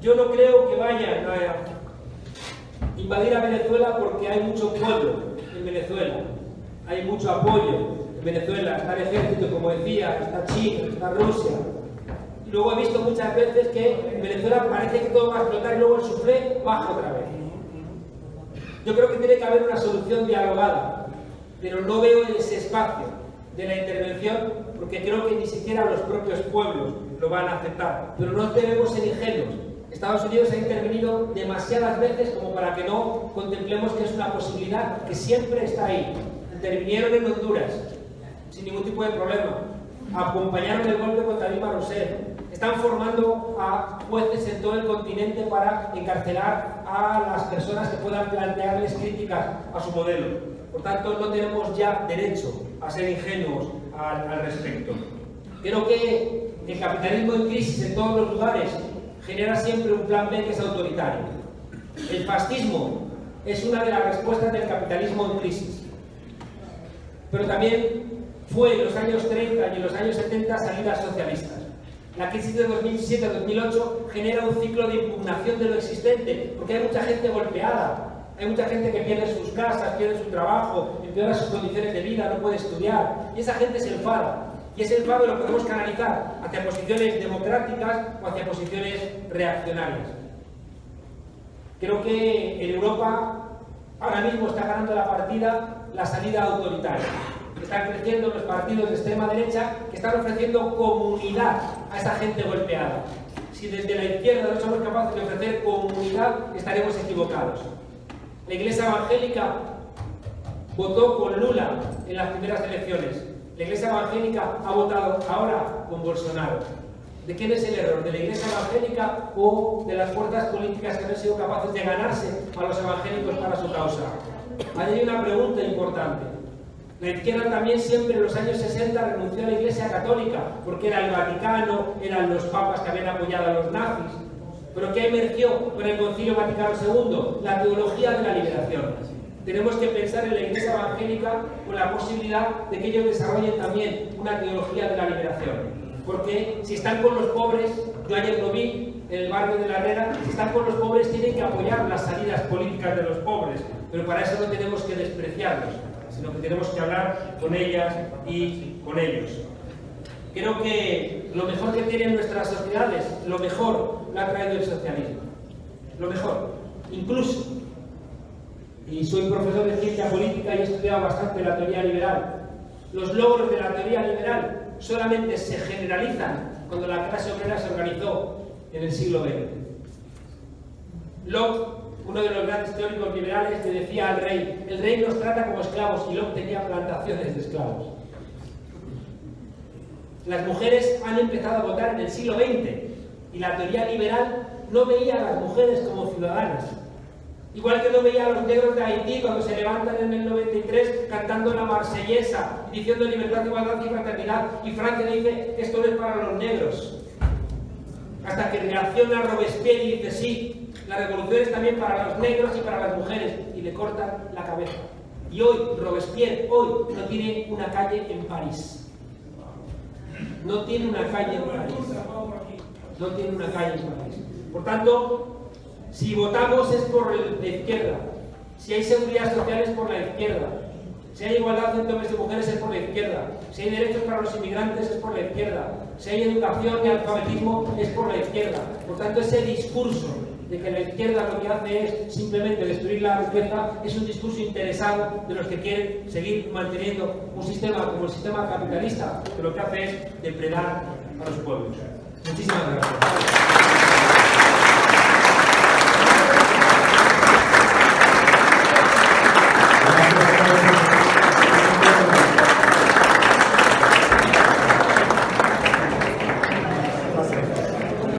Yo no creo que vayan a invadir a Venezuela porque hay mucho pueblo en Venezuela, hay mucho apoyo en Venezuela, está el ejército, como decía, está China, está Rusia. Y luego he visto muchas veces que en Venezuela parece que todo va a explotar y luego el suflé baja otra vez. Yo creo que tiene que haber una solución dialogada, pero no veo ese espacio de la intervención porque creo que ni siquiera los propios pueblos lo van a aceptar. Pero no debemos ser ingenuos. Estados Unidos ha intervenido demasiadas veces como para que no contemplemos que es una posibilidad que siempre está ahí. Intervinieron en Honduras sin ningún tipo de problema. Acompañaron el golpe contra Dilma Rousseff. Están formando a jueces en todo el continente para encarcelar a las personas que puedan plantearles críticas a su modelo. Por tanto, no tenemos ya derecho a ser ingenuos al respecto. Creo que el capitalismo en crisis en todos los lugares genera siempre un plan B que es autoritario. El fascismo es una de las respuestas del capitalismo en crisis. Pero también fue en los años 30 y en los años 70 salidas socialistas. La crisis de 2007-2008 genera un ciclo de impugnación de lo existente, porque hay mucha gente golpeada. Hay mucha gente que pierde sus casas, pierde su trabajo, empeora sus condiciones de vida, no puede estudiar. Y esa gente se enfada. Y ese enfado lo podemos canalizar hacia posiciones democráticas o hacia posiciones reaccionarias. Creo que en Europa ahora mismo está ganando la partida la salida autoritaria. Están creciendo los partidos de extrema derecha que están ofreciendo comunidad a esa gente golpeada. Si desde la izquierda no somos capaces de ofrecer comunidad, estaremos equivocados. La Iglesia Evangélica votó con Lula en las primeras elecciones. La Iglesia Evangélica ha votado ahora con Bolsonaro. ¿De quién es el error? ¿De la Iglesia Evangélica o de las fuerzas políticas que no han sido capaces de ganarse a los evangélicos para su causa? Hay una pregunta importante. La izquierda también siempre en los años 60 renunció a la Iglesia Católica porque era el Vaticano, eran los papas que habían apoyado a los nazis. ¿Pero qué emergió con el Concilio Vaticano II? La teología de la liberación. Tenemos que pensar en la Iglesia Evangélica con la posibilidad de que ellos desarrollen también una teología de la liberación. Porque si están con los pobres, yo ayer lo vi en el barrio de la Herrera, si están con los pobres tienen que apoyar las salidas políticas de los pobres, pero para eso no tenemos que despreciarlos, sino que tenemos que hablar con ellas y con ellos. Creo que lo mejor que tienen nuestras sociedades, lo mejor lo ha traído el socialismo. Lo mejor. Incluso, y soy profesor de ciencia política y he estudiado bastante la teoría liberal, los logros de la teoría liberal solamente se generalizan cuando la clase obrera se organizó en el siglo XX. Locke, uno de los grandes teóricos liberales, le decía al rey: el rey nos trata como esclavos, y Locke tenía plantaciones de esclavos. Las mujeres han empezado a votar en el siglo XX y la teoría liberal no veía a las mujeres como ciudadanas. Igual que no veía a los negros de Haití cuando se levantan en el 93 cantando la marsellesa, diciendo libertad, igualdad y fraternidad, y Francia dice: esto no es para los negros. Hasta que reacciona Robespierre y dice: sí, la revolución es también para los negros y para las mujeres, y le cortan la cabeza. Y hoy, Robespierre, hoy, no tiene una calle en París. No tiene una calle en París. No tiene una calle en París. Por tanto, si votamos es por la izquierda. Si hay seguridad social es por la izquierda. Si hay igualdad entre hombres y mujeres es por la izquierda. Si hay derechos para los inmigrantes es por la izquierda. Si hay educación y alfabetismo es por la izquierda. Por tanto, ese discurso de que la izquierda lo que hace es simplemente destruir la riqueza es un discurso interesado de los que quieren seguir manteniendo un sistema como el sistema capitalista, que lo que hace es depredar a los pueblos. Muchísimas gracias.